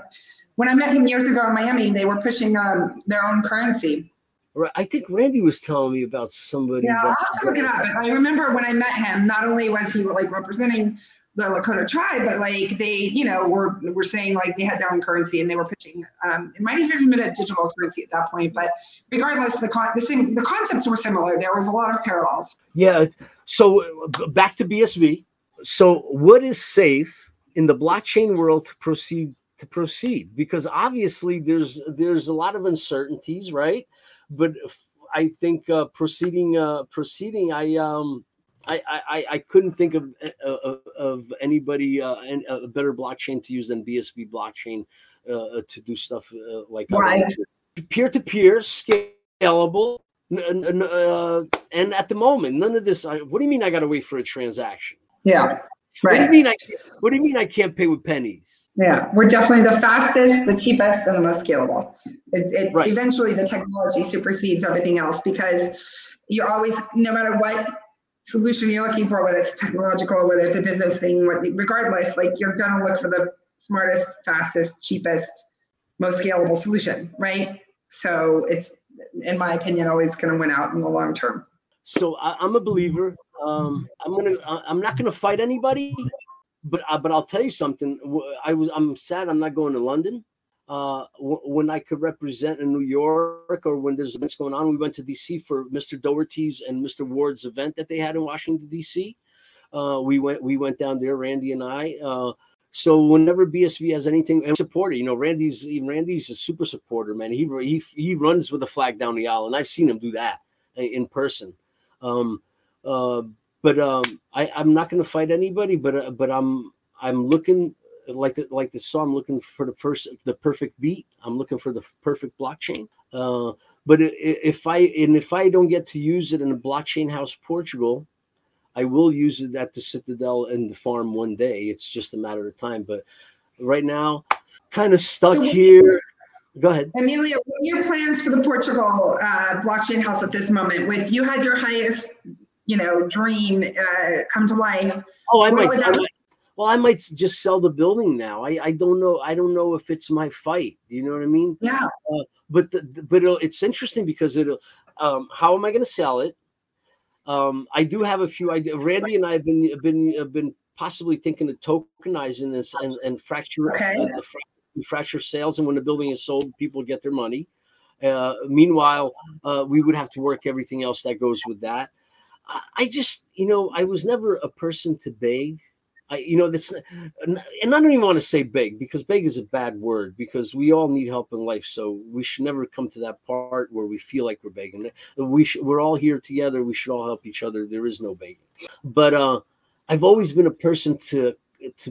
when I met him years ago in Miami, they were pushing their own currency.
Right. I think Randy was telling me about somebody.
Yeah, I'll have to look it up. But I remember when I met him, not only was he like representing the Lakota tribe, but like they, were saying like they had their own currency and they were pitching. It might have even been a digital currency at that point, but regardless, the concepts were similar. There was a lot of parallels.
Yeah. So back to BSV. So what is safe in the blockchain world to proceed? Because obviously there's a lot of uncertainties, right? But I think proceeding. I couldn't think of anybody a better blockchain to use than BSV blockchain to do stuff like peer-to-peer, scalable, and at the moment, none of this. What do you mean I got to wait for a transaction?
Yeah. Right.
What do you mean I can't pay with pennies?
Yeah, we're definitely the fastest, the cheapest, and the most scalable.
Right.
Eventually the technology supersedes everything else because you're always, no matter what solution you're looking for, whether it's technological, whether it's a business thing, regardless, like you're going to look for the smartest, fastest, cheapest, most scalable solution, right? So it's, in my opinion, always going to win out in the long term.
So I'm a believer. I'm not gonna fight anybody, but I'll tell you something. I'm sad I'm not going to London. When I could represent in New York or when there's events going on, we went to DC for Mr. Doherty's and Mr. Ward's event that they had in Washington DC. We went down there, Randy and I. So whenever BSV has anything, and support it. You know, Randy's a super supporter, man. He runs with a flag down the aisle, and I've seen him do that in person. I'm not going to fight anybody, but I'm looking like the song. I'm looking for the perfect beat. I'm looking for the perfect blockchain. But if I don't get to use it in the Blockchain House Portugal, I will use it at the Citadel and the farm one day. It's just a matter of time. But right now, kind of stuck here. Go ahead,
Emilio. What are your plans for the Portugal blockchain house at this moment? With you had your highest, dream come to life.
Oh, I might just sell the building now. I don't know. I don't know if it's my fight. You know what I mean?
Yeah.
But it's interesting because how am I going to sell it? I do have a few ideas. Randy and I have been possibly thinking of tokenizing this and fracture sales, and when the building is sold, people get their money. Meanwhile, we would have to work everything else that goes with that. I just, I was never a person to beg. And I don't even want to say beg, because beg is a bad word, because we all need help in life. So we should never come to that part where we feel like we're begging. We're all here together. We should all help each other. There is no begging. But I've always been a person to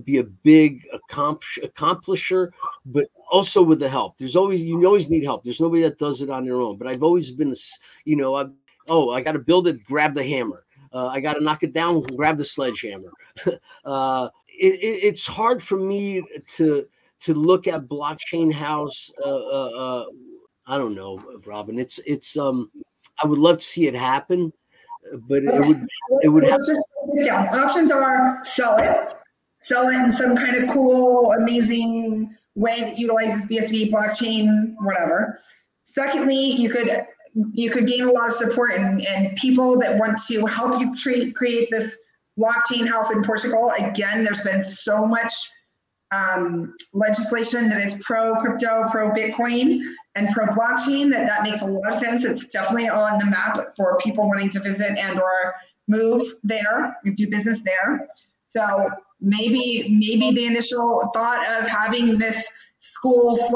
be a big accomplisher, but also with the help. You always need help. There's nobody that does it on their own. But I've always been, I got to build it, grab the hammer. I got to knock it down, grab the sledgehammer. It's hard for me to look at Blockchain House. I don't know, Robin. It's I would love to see it happen, but it would have.
Just down. Options are sell it in some kind of cool, amazing way that utilizes BSV, blockchain, whatever. Secondly, you could gain a lot of support and people that want to help you create this blockchain house in Portugal. Again, there's been so much legislation that is pro crypto, pro Bitcoin, and pro blockchain that makes a lot of sense. It's definitely on the map for people wanting to visit and or move there, do business there. So maybe the initial thought of having this school /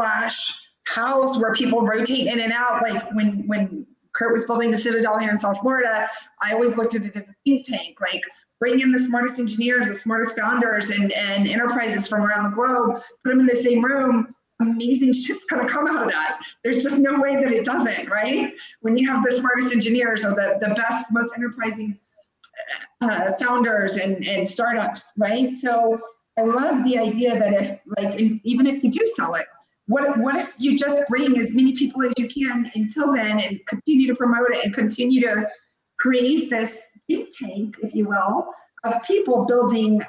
house where people rotate in and out, like when Kurt was building the Citadel here in South Florida, I always looked at it as a think tank, like bring in the smartest engineers, the smartest founders and enterprises from around the globe, put them in the same room, amazing shit's gonna come out of that. There's just no way that it doesn't, right? When you have the smartest engineers or the best, most enterprising founders and startups, right? So I love the idea that even if you do sell it, what if you just bring as many people as you can until then and continue to promote it and continue to create this think tank, if you will, of people building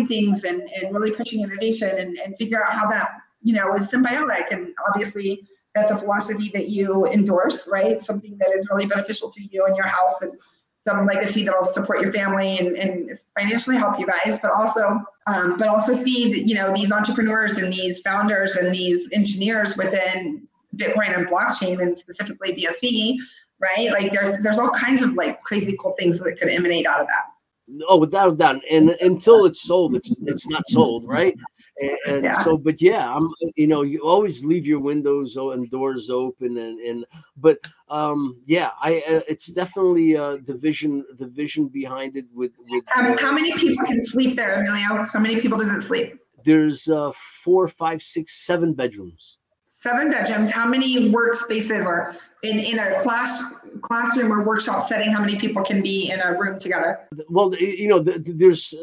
things and really pushing innovation and figure out how that, is symbiotic. And obviously that's a philosophy that you endorse, right? Something that is really beneficial to you and your house and some legacy that will support your family and financially help you guys, but also feed, these entrepreneurs and these founders and these engineers within Bitcoin and blockchain and specifically BSV, right? Like there's all kinds of like crazy cool things that could emanate out of that.
Oh, without a doubt. And until it's sold, it's not sold, right? And yeah. So, but yeah, you always leave your windows and doors open, it's definitely the vision behind it.
How many people can sleep there, Emilio? How many people does it sleep?
There's 4, 5, 6, 7 bedrooms.
7 bedrooms. How many workspaces are in a classroom or workshop setting? How many people can be in a room together?
Well, there's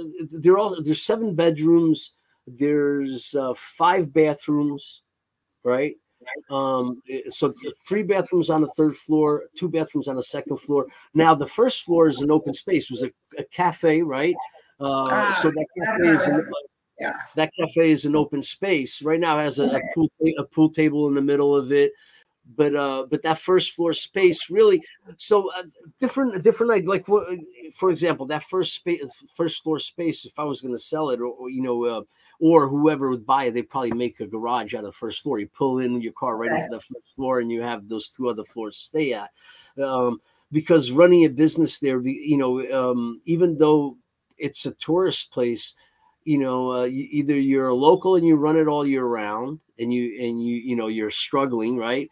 7 bedrooms. There's 5 bathrooms, right? So 3 bathrooms on the 3rd floor, 2 bathrooms on the 2nd floor. Now the 1st floor is an open space. It was a cafe, right? So that cafe is an open space. Right now it has a pool table in the middle of it. But that 1st floor space really, so different like, for example, that first floor space, if I was going to sell it or whoever would buy it, they'd probably make a garage out of the 1st floor. You pull in your car right into the 1st floor and you have those 2 other floors to stay at. Because running a business there, even though it's a tourist place, either you're a local and you run it all year round, and you're struggling, right?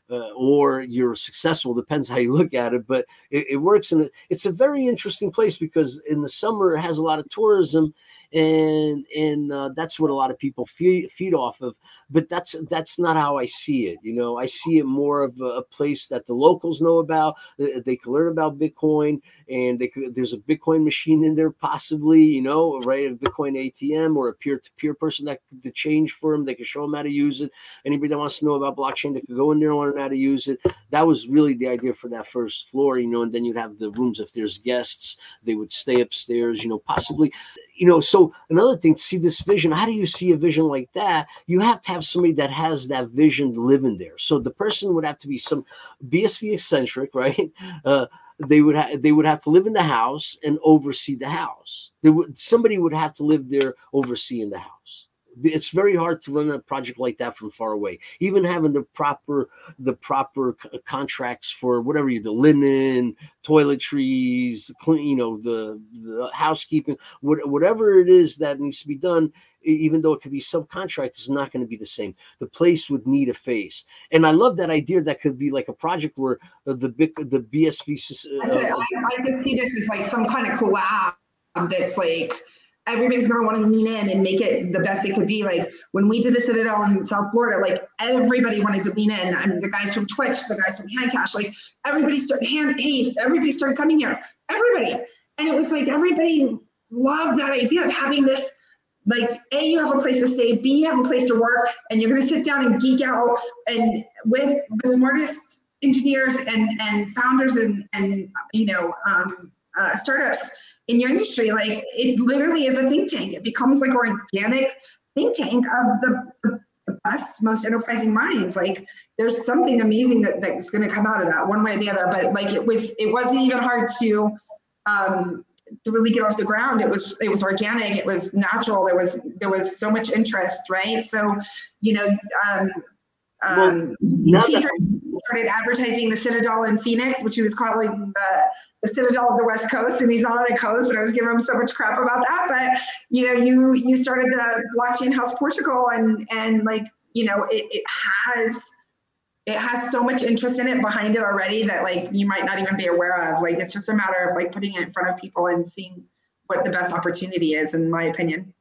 Or you're successful, depends how you look at it, but it works. And it's a very interesting place because in the summer it has a lot of tourism, and that's what a lot of people feed off of. But that's not how I see it. I see it more of a place that the locals know about. They can learn about Bitcoin, and there's a Bitcoin machine in there possibly, right? A Bitcoin ATM or a peer-to-peer person that could change for them. They can show them how to use it. Anybody that wants to know about blockchain, they could go in there and learn how to use it. That was really the idea for that first floor, and then you'd have the rooms. If there's guests, they would stay upstairs, possibly. So another thing, to see this vision, how do you see a vision like that? You have to have somebody that has that vision living there. So the person would have to be some BSV eccentric, right? They would have to live in the house and oversee the house. Somebody would have to live there overseeing the house. It's very hard to run a project like that from far away. Even having the proper contracts for whatever the linen, toiletries, clean, the housekeeping, whatever it is that needs to be done. Even though it could be subcontract, it's not going to be the same. The place would need a face, and I love that idea. That could be like a project where the BSV.
I could see this as like some kind of collab that's like, everybody's going to want to lean in and make it the best it could be. Like when we did the Citadel in South Florida, like everybody wanted to lean in. I mean, the guys from Twitch, the guys from Handcash, like everybody everybody started coming here, everybody. And it was like, everybody loved that idea of having this, like, A, you have a place to stay, B, you have a place to work, and you're going to sit down and geek out and with the smartest engineers and founders and startups in your industry. Like, it literally is a think tank. It becomes like an organic think tank of the best, most enterprising minds. Like, there's something amazing that's going to come out of that one way or the other. But like, it wasn't even hard to really get off the ground. It was organic. It was natural. There was so much interest, right? So, started advertising the Citadel in Phoenix, which he was calling the Citadel of the West Coast, and he's not on the coast, and I was giving him so much crap about that. But you started the Blockchain House Portugal, and like, it has so much interest in it behind it already that like you might not even be aware of. Like, it's just a matter of like putting it in front of people and seeing what the best opportunity is, in my opinion.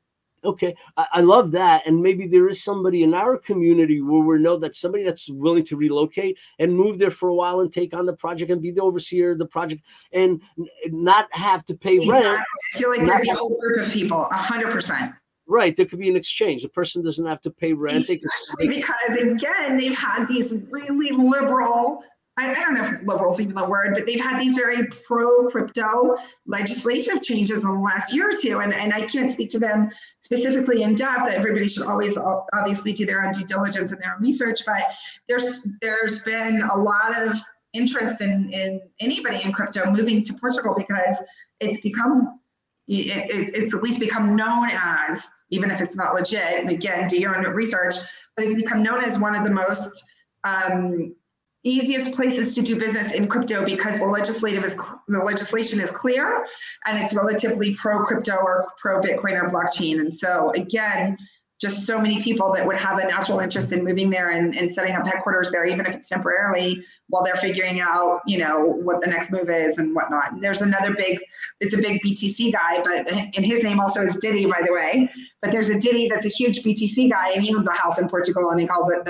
Okay, I love that. And maybe there is somebody in our community where we know that somebody that's willing to relocate and move there for a while and take on the project and be the overseer of the project and not have to pay rent.
I feel like there'd be a whole group of people, 100%.
Right, there could be an exchange. The person doesn't have to pay rent.
Especially because, again, they've had these really liberal, I don't know if liberal is even the word, but they've had these very pro-crypto legislative changes in the last year or two. And I can't speak to them specifically in depth. Everybody should always obviously do their own due diligence and their own research. But there's been a lot of interest in anybody in crypto moving to Portugal because it's at least become known as, even if it's not legit, and again, do your own research, but it's become known as one of the most easiest places to do business in crypto because the legislation is clear and it's relatively pro-crypto or pro-Bitcoin or blockchain. And so again, just so many people that would have a natural interest in moving there and setting up headquarters there, even if it's temporarily, while they're figuring out, what the next move is and whatnot. And there's it's a big BTC guy, and his name also is Diddy, by the way. But there's a Diddy that's a huge BTC guy, and he owns a house in Portugal, and he calls it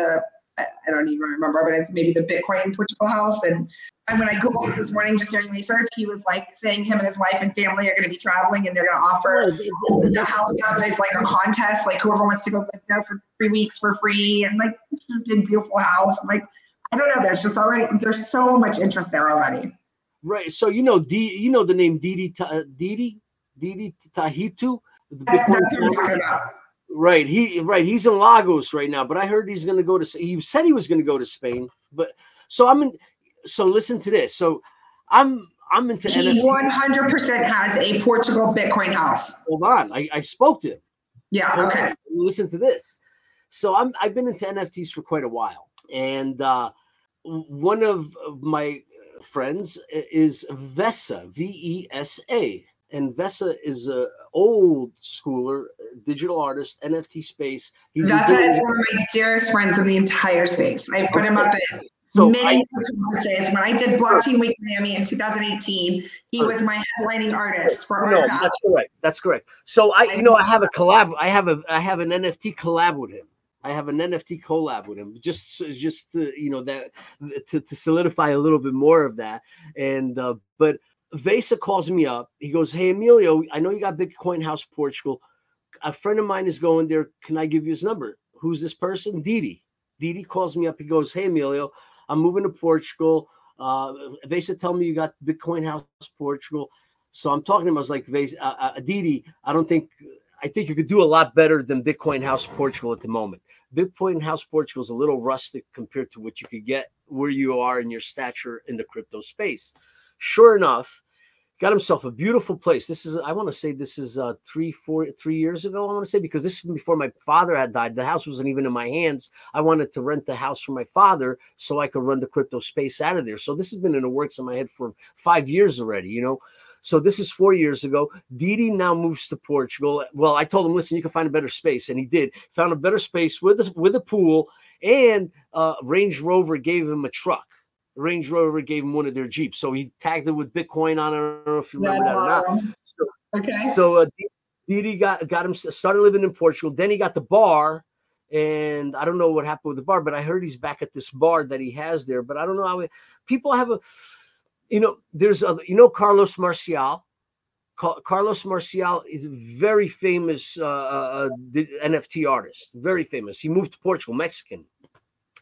I don't even remember, but it's maybe the Bitcoin Portugal house. And when I Googled it this morning, just doing research, he was like saying him and his wife and family are going to be traveling and they're going to offer the house as like a contest, like whoever wants to go live there for 3 weeks for free. And like, it's this big, beautiful house. And like, I don't know, there's so much interest there already.
Right. So, the name Didi Tahitu?
That's what I'm talking about.
Right. He's in Lagos right now, but I heard he's going to go to, he said he was going to go to Spain, but so listen to this. So I'm into
he NFT. 100% has a Portugal Bitcoin house.
Hold on. I spoke to him.
Yeah. Okay.
Listen to this. So I've been into NFTs for quite a while. And one of my friends is Vesa, Vesa. And Vesa is a old schooler digital artist, NFT space.
That's one of my dearest friends in the entire space. I put him up at many conferences. When I did Blockchain Week Miami in 2018, he was my headlining artist for Art Fest.
That's correct. That's correct. So I have a collab. I have an NFT collab with him. I have an NFT collab with him, just to, that to solidify a little bit more of that. And but Vesa calls me up. He goes, "Hey Emilio, I know you got Bitcoin House Portugal. A friend of mine is going there. Can I give you his number?" Who's this person? Didi. Didi calls me up. He goes, "Hey Emilio, I'm moving to Portugal. Vesa tell me you got Bitcoin House Portugal." So I'm talking to him. I was like, Didi, I think you could do a lot better than Bitcoin House Portugal at the moment. Bitcoin House Portugal is a little rustic compared to what you could get where you are in your stature in the crypto space. Sure enough, got himself a beautiful place. This is, I want to say this is 3 years ago, I want to say, because this is before my father had died. The house wasn't even in my hands. I wanted to rent the house for my father so I could run the crypto space out of there. So this has been in the works in my head for 5 years already, So this is 4 years ago. Didi now moves to Portugal. Well, I told him, listen, you can find a better space. And he did. Found a better space with a pool, and Range Rover gave him a truck. Range Rover gave him one of their Jeeps. So he tagged it with Bitcoin on it. I don't know if you remember that or not. So Didi got him started living in Portugal. Then he got the bar, and I don't know what happened with the bar, but I heard he's back at this bar that he has there. But I don't know how people have there's Carlos Marcial. Carlos Marcial is a very famous NFT artist, very famous. He moved to Portugal, Mexican,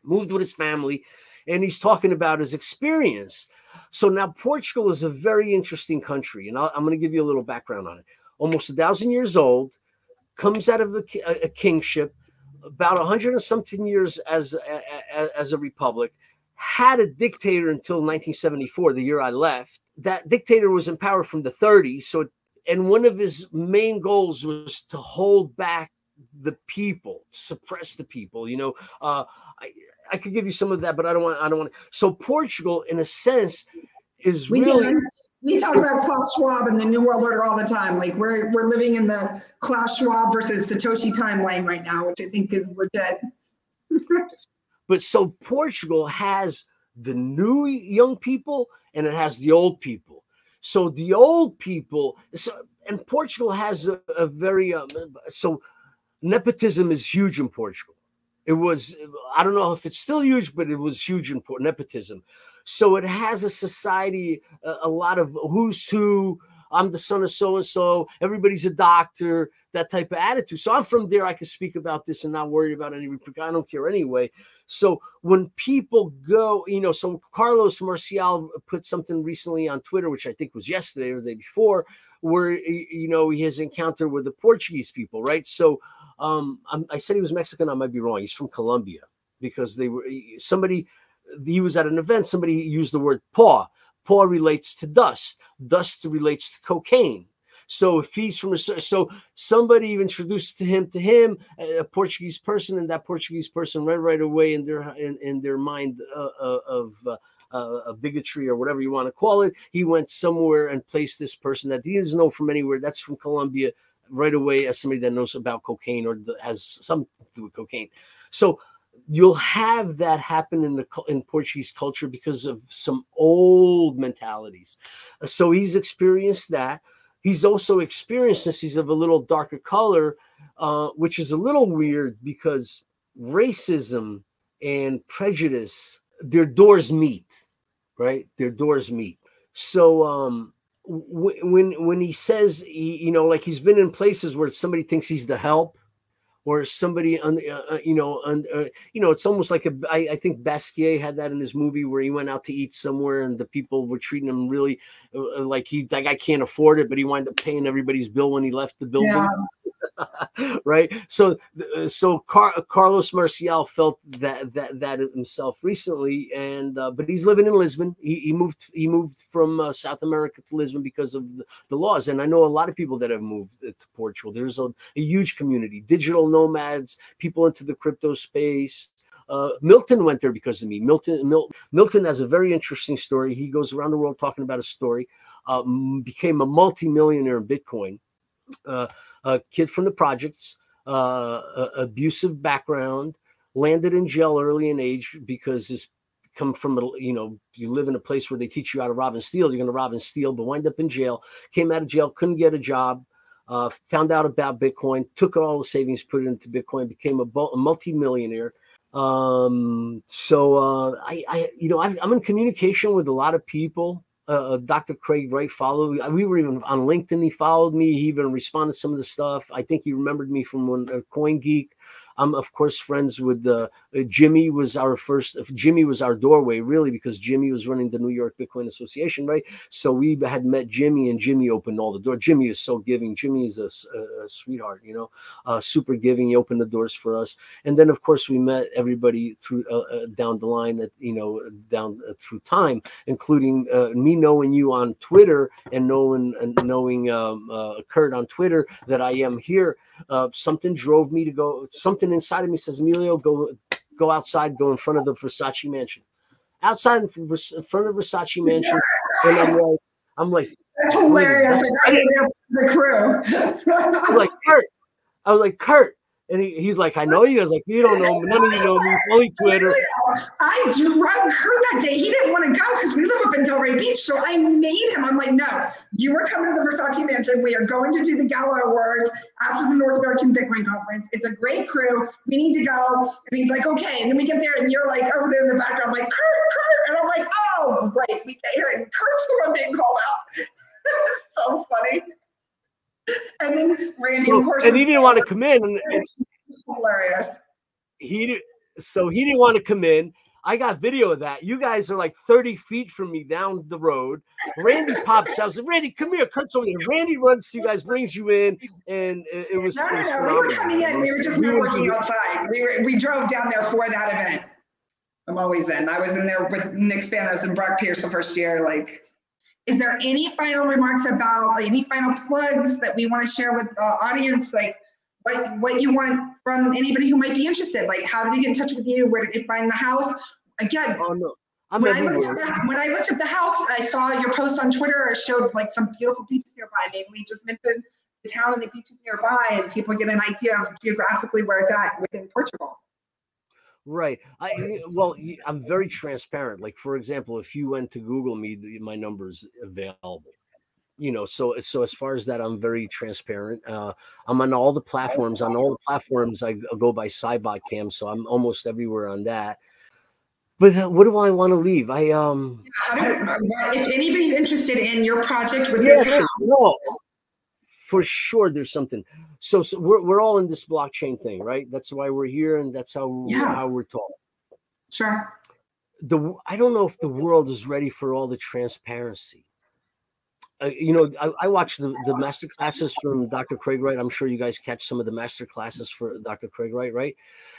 moved with his family. And he's talking about his experience. So now Portugal is a very interesting country. And I'm going to give you a little background on it. Almost 1,000 years old, comes out of a kingship, about 100 and something years as a republic, had a dictator until 1974, the year I left. That dictator was in power from the 30s. And one of his main goals was to hold back the people, suppress the people. I could give you some of that, but I don't want. So Portugal, in a sense, is
we talk about Klaus Schwab and the New World Order all the time. Like we're living in the Klaus Schwab versus Satoshi timeline right now, which I think is legit.
But so Portugal has the new young people and it has the old people. So the old people, and Portugal has a very so nepotism is huge in Portugal. It was, I don't know if it's still huge, but it was huge in nepotism. So it has a society, a lot of who's who. I'm the son of so-and-so. Everybody's a doctor, that type of attitude. So I'm from there. I can speak about this and not worry about any repercussions. I don't care anyway. So when people go, so Carlos Marcial put something recently on Twitter, which I think was yesterday or the day before, where, he has encounter with the Portuguese people, right? So I said he was Mexican. I might be wrong. He's from Colombia because he was at an event. Somebody used the word paw. Paw relates to dust. Dust relates to cocaine. So if he's from so somebody introduced him, a Portuguese person, and that Portuguese person right away in their mind of bigotry or whatever you want to call it, he went somewhere and placed this person that he doesn't know from anywhere. That's from Colombia. Right away as somebody that knows about cocaine or has something to do with cocaine. So you'll have that happen in Portuguese culture because of some old mentalities. So he's experienced that. He's also experienced, since he's of a little darker color, which is a little weird because racism and prejudice, their doors meet, right? Their doors meet. So when he says, like he's been in places where somebody thinks he's the help, or somebody, it's almost like I think Basquiat had that in his movie where he went out to eat somewhere and the people were treating him really like that guy can't afford it, but he wound up paying everybody's bill when he left the building. Yeah. Right. So Carlos Marcial felt that himself recently, and but he's living in Lisbon. He moved from South America to Lisbon because of the laws. And I know a lot of people that have moved to Portugal. There's a huge community, digital nomads, people into the crypto space. Milton went there because of me. Milton has a very interesting story. He goes around the world talking about a story. Became a multimillionaire in Bitcoin. a kid from the projects, abusive background, landed in jail early in age because this come from, you live in a place where they teach you how to rob and steal. You're going to rob and steal, but wind up in jail. Came out of jail, couldn't get a job. Found out about Bitcoin, took all the savings, put it into Bitcoin, became a multi-millionaire. I'm in communication with a lot of people. Dr. Craig Wright followed. We were even on LinkedIn. He followed me. He even responded to some of the stuff. I think he remembered me from when Coin Geek. I'm of course friends with Jimmy. Jimmy was our doorway, really, because Jimmy was running the New York Bitcoin Association, right? So we had met Jimmy, and Jimmy opened all the doors. Jimmy is so giving. Jimmy is a sweetheart, super giving. He opened the doors for us, and then of course we met everybody through down the line, through time, including me knowing you on Twitter and knowing Kurt on Twitter that I am here. Something drove me to go. Something inside of me says, Emilio, go outside, go in front of the Versace mansion. Outside in front of Versace mansion, and I'm like,
that's hilarious. The crew.
I was like, Kurt. And he's like, I know you. I was like, you don't know me. None of you know me. Only Twitter.
I heard that day. He didn't want to go because we live up in Delray Beach. So I made him. I'm like, no, you are coming to the Versace mansion. We are going to do the gala awards after the North American Bitcoin conference. It's a great crew. We need to go. And he's like, okay. And then we get there and you're like over there in the background, like, Kurt. And I'm like, oh, right. We get here and Kurt's the one being called out. It was so funny. And then Randy, of course,
and he didn't want to come in. And
it's hilarious.
He didn't want to come in. I got video of that. You guys are like 30 feet from me down the road. Randy pops out. I was like, Randy, come here. Kurt's over there. Randy runs to you guys, brings you in, and it was.
No. We were coming in. We were just networking outside. We drove down there for that event. I'm always in. I was in there with Nick Spanos and Brock Pierce the first year. Is there any final remarks about any final plugs that we want to share with the audience? What you want from anybody who might be interested? Like, how did they get in touch with you? Where did they find the house? Again, when I looked up the house, I saw your post on Twitter. It showed like some beautiful beaches nearby. Maybe we just mentioned the town and the beaches nearby, and people get an idea of geographically where it's at within Portugal.
Right. I'm very transparent. Like, for example, if you went to Google me, my number's available. So as far as that, I'm very transparent. I'm on all the platforms. On all the platforms, I go by Cybot Cam, so I'm almost everywhere on that. But what do I want to leave?
If anybody's interested in your project with this house.
No, for sure, there's something. So we're all in this blockchain thing, right? That's why we're here, and that's how we're taught.
Sure.
I don't know if the world is ready for all the transparency. I watch the master classes from Dr. Craig Wright. I'm sure you guys catch some of the master classes for Dr. Craig Wright, right?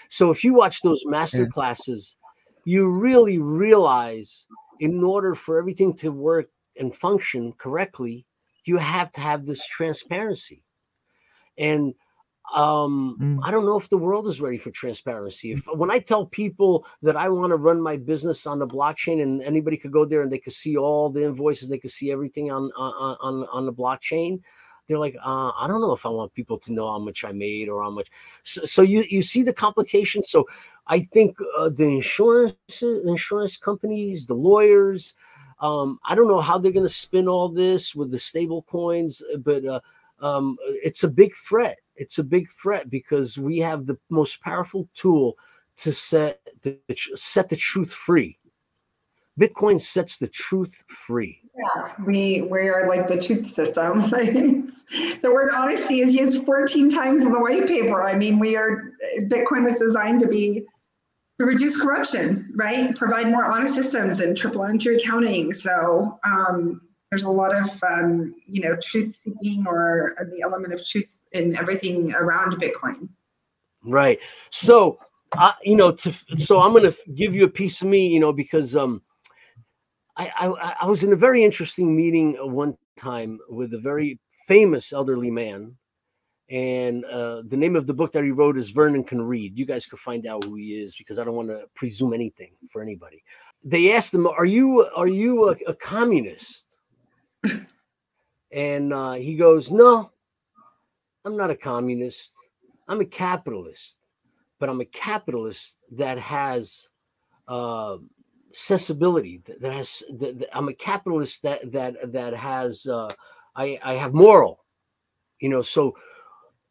So if you watch those master classes, you really realize in order for everything to work and function correctly, you have to have this transparency. And I don't know if the world is ready for transparency. When I tell people that I want to run my business on the blockchain and anybody could go there and they could see all the invoices, they could see everything on the blockchain, they're like, I don't know if I want people to know how much I made or how much. So you see the complications. So I think the insurance companies, the lawyers, I don't know how they're going to spin all this with the stable coins, but it's a big threat. It's a big threat because we have the most powerful tool to set the truth free. Bitcoin sets the truth free.
Yeah, we are like the truth system. The word honesty is used 14 times in the white paper. I mean, Bitcoin was designed to reduce corruption, right? Provide more honest systems and triple entry accounting. So there's a lot of truth seeking or the element of truth in everything around Bitcoin.
Right. So so I'm going to give you a piece of me, because I was in a very interesting meeting one time with a very famous elderly man. And the name of the book that he wrote is Vernon Can Read. You guys could find out who he is because I don't want to presume anything for anybody. They asked him, are you a communist? And he goes, no, I'm not a communist. I'm a capitalist, but I'm a capitalist that has sensibility. I'm a capitalist that has I have moral. You know, so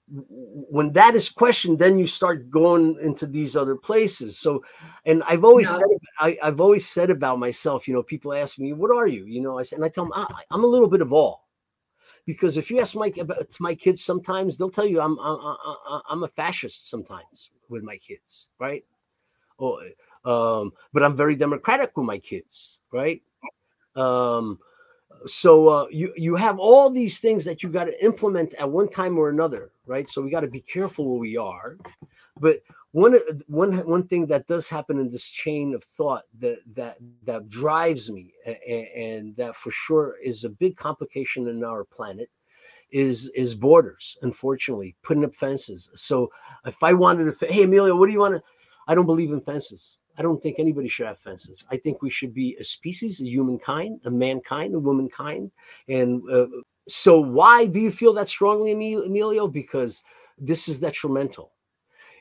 when that is questioned, then you start going into these other places. So, and I've always said about myself, you know, people ask me, what are you? You know, and I tell them, I'm a little bit of all. Because if you ask my kids, sometimes they'll tell you I'm a fascist sometimes with my kids, right? Or, but I'm very democratic with my kids, right? So you have all these things that you got to implement at one time or another, right? So we got to be careful where we are. But one thing that does happen in this chain of thought that drives me, and that for sure is a big complication in our planet, is borders. Unfortunately, putting up fences. So if I wanted to, hey Emilio, what do you want to? I don't believe in fences. I don't think anybody should have fences. I think we should be a species, a humankind, a mankind, a womankind. And so why do you feel that strongly, Emilio? Because this is detrimental.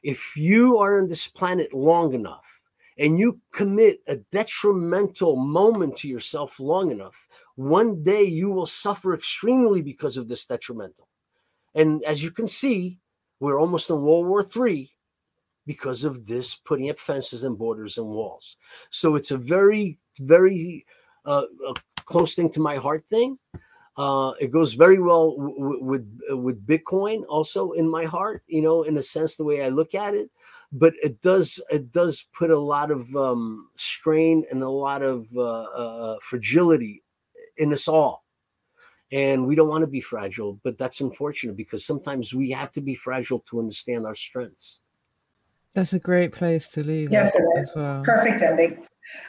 If you are on this planet long enough and you commit a detrimental moment to yourself long enough, one day you will suffer extremely because of this detrimental. And as you can see, we're almost in World War III. Because of this putting up fences and borders and walls. So it's a very, very close thing to my heart thing. It goes very well with Bitcoin also in my heart, you know, in a sense, the way I look at it. But it does put a lot of strain and a lot of fragility in us all. And we don't want to be fragile, but that's unfortunate because sometimes we have to be fragile to understand our strengths.
That's a great place to leave
it
as well.
Perfect ending.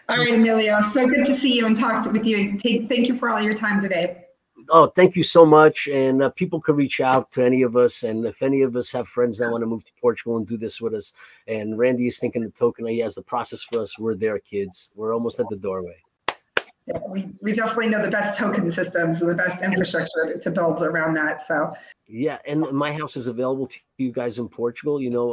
All right, Emilio, so good to see you and talk with you. Thank you for all your time today.
Oh, thank you so much. And people can reach out to any of us. And if any of us have friends that want to move to Portugal and do this with us, and Randy is thinking the token, he has the process for us. We're there, kids. We're almost at the doorway.
Yeah, we definitely know the best token systems and the best infrastructure to build around that. So
yeah, and my house is available to you guys in Portugal. You know,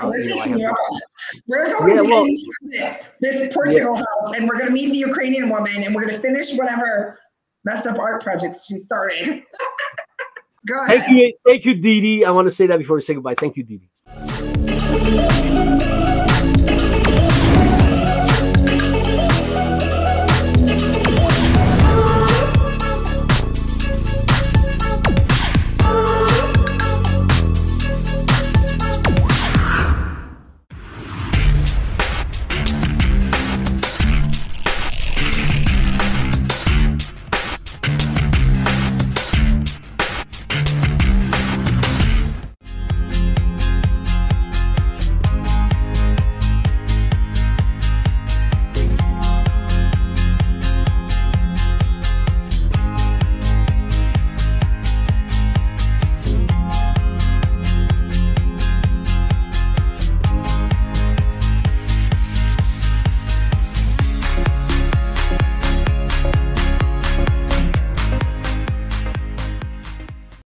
we're taking you on. We're going to inhabit this Portugal house, and we're going to meet the Ukrainian woman, and we're going to finish whatever messed up art projects she started. Go ahead.
Thank you, Didi. I want to say that before we say goodbye. Thank you, Didi.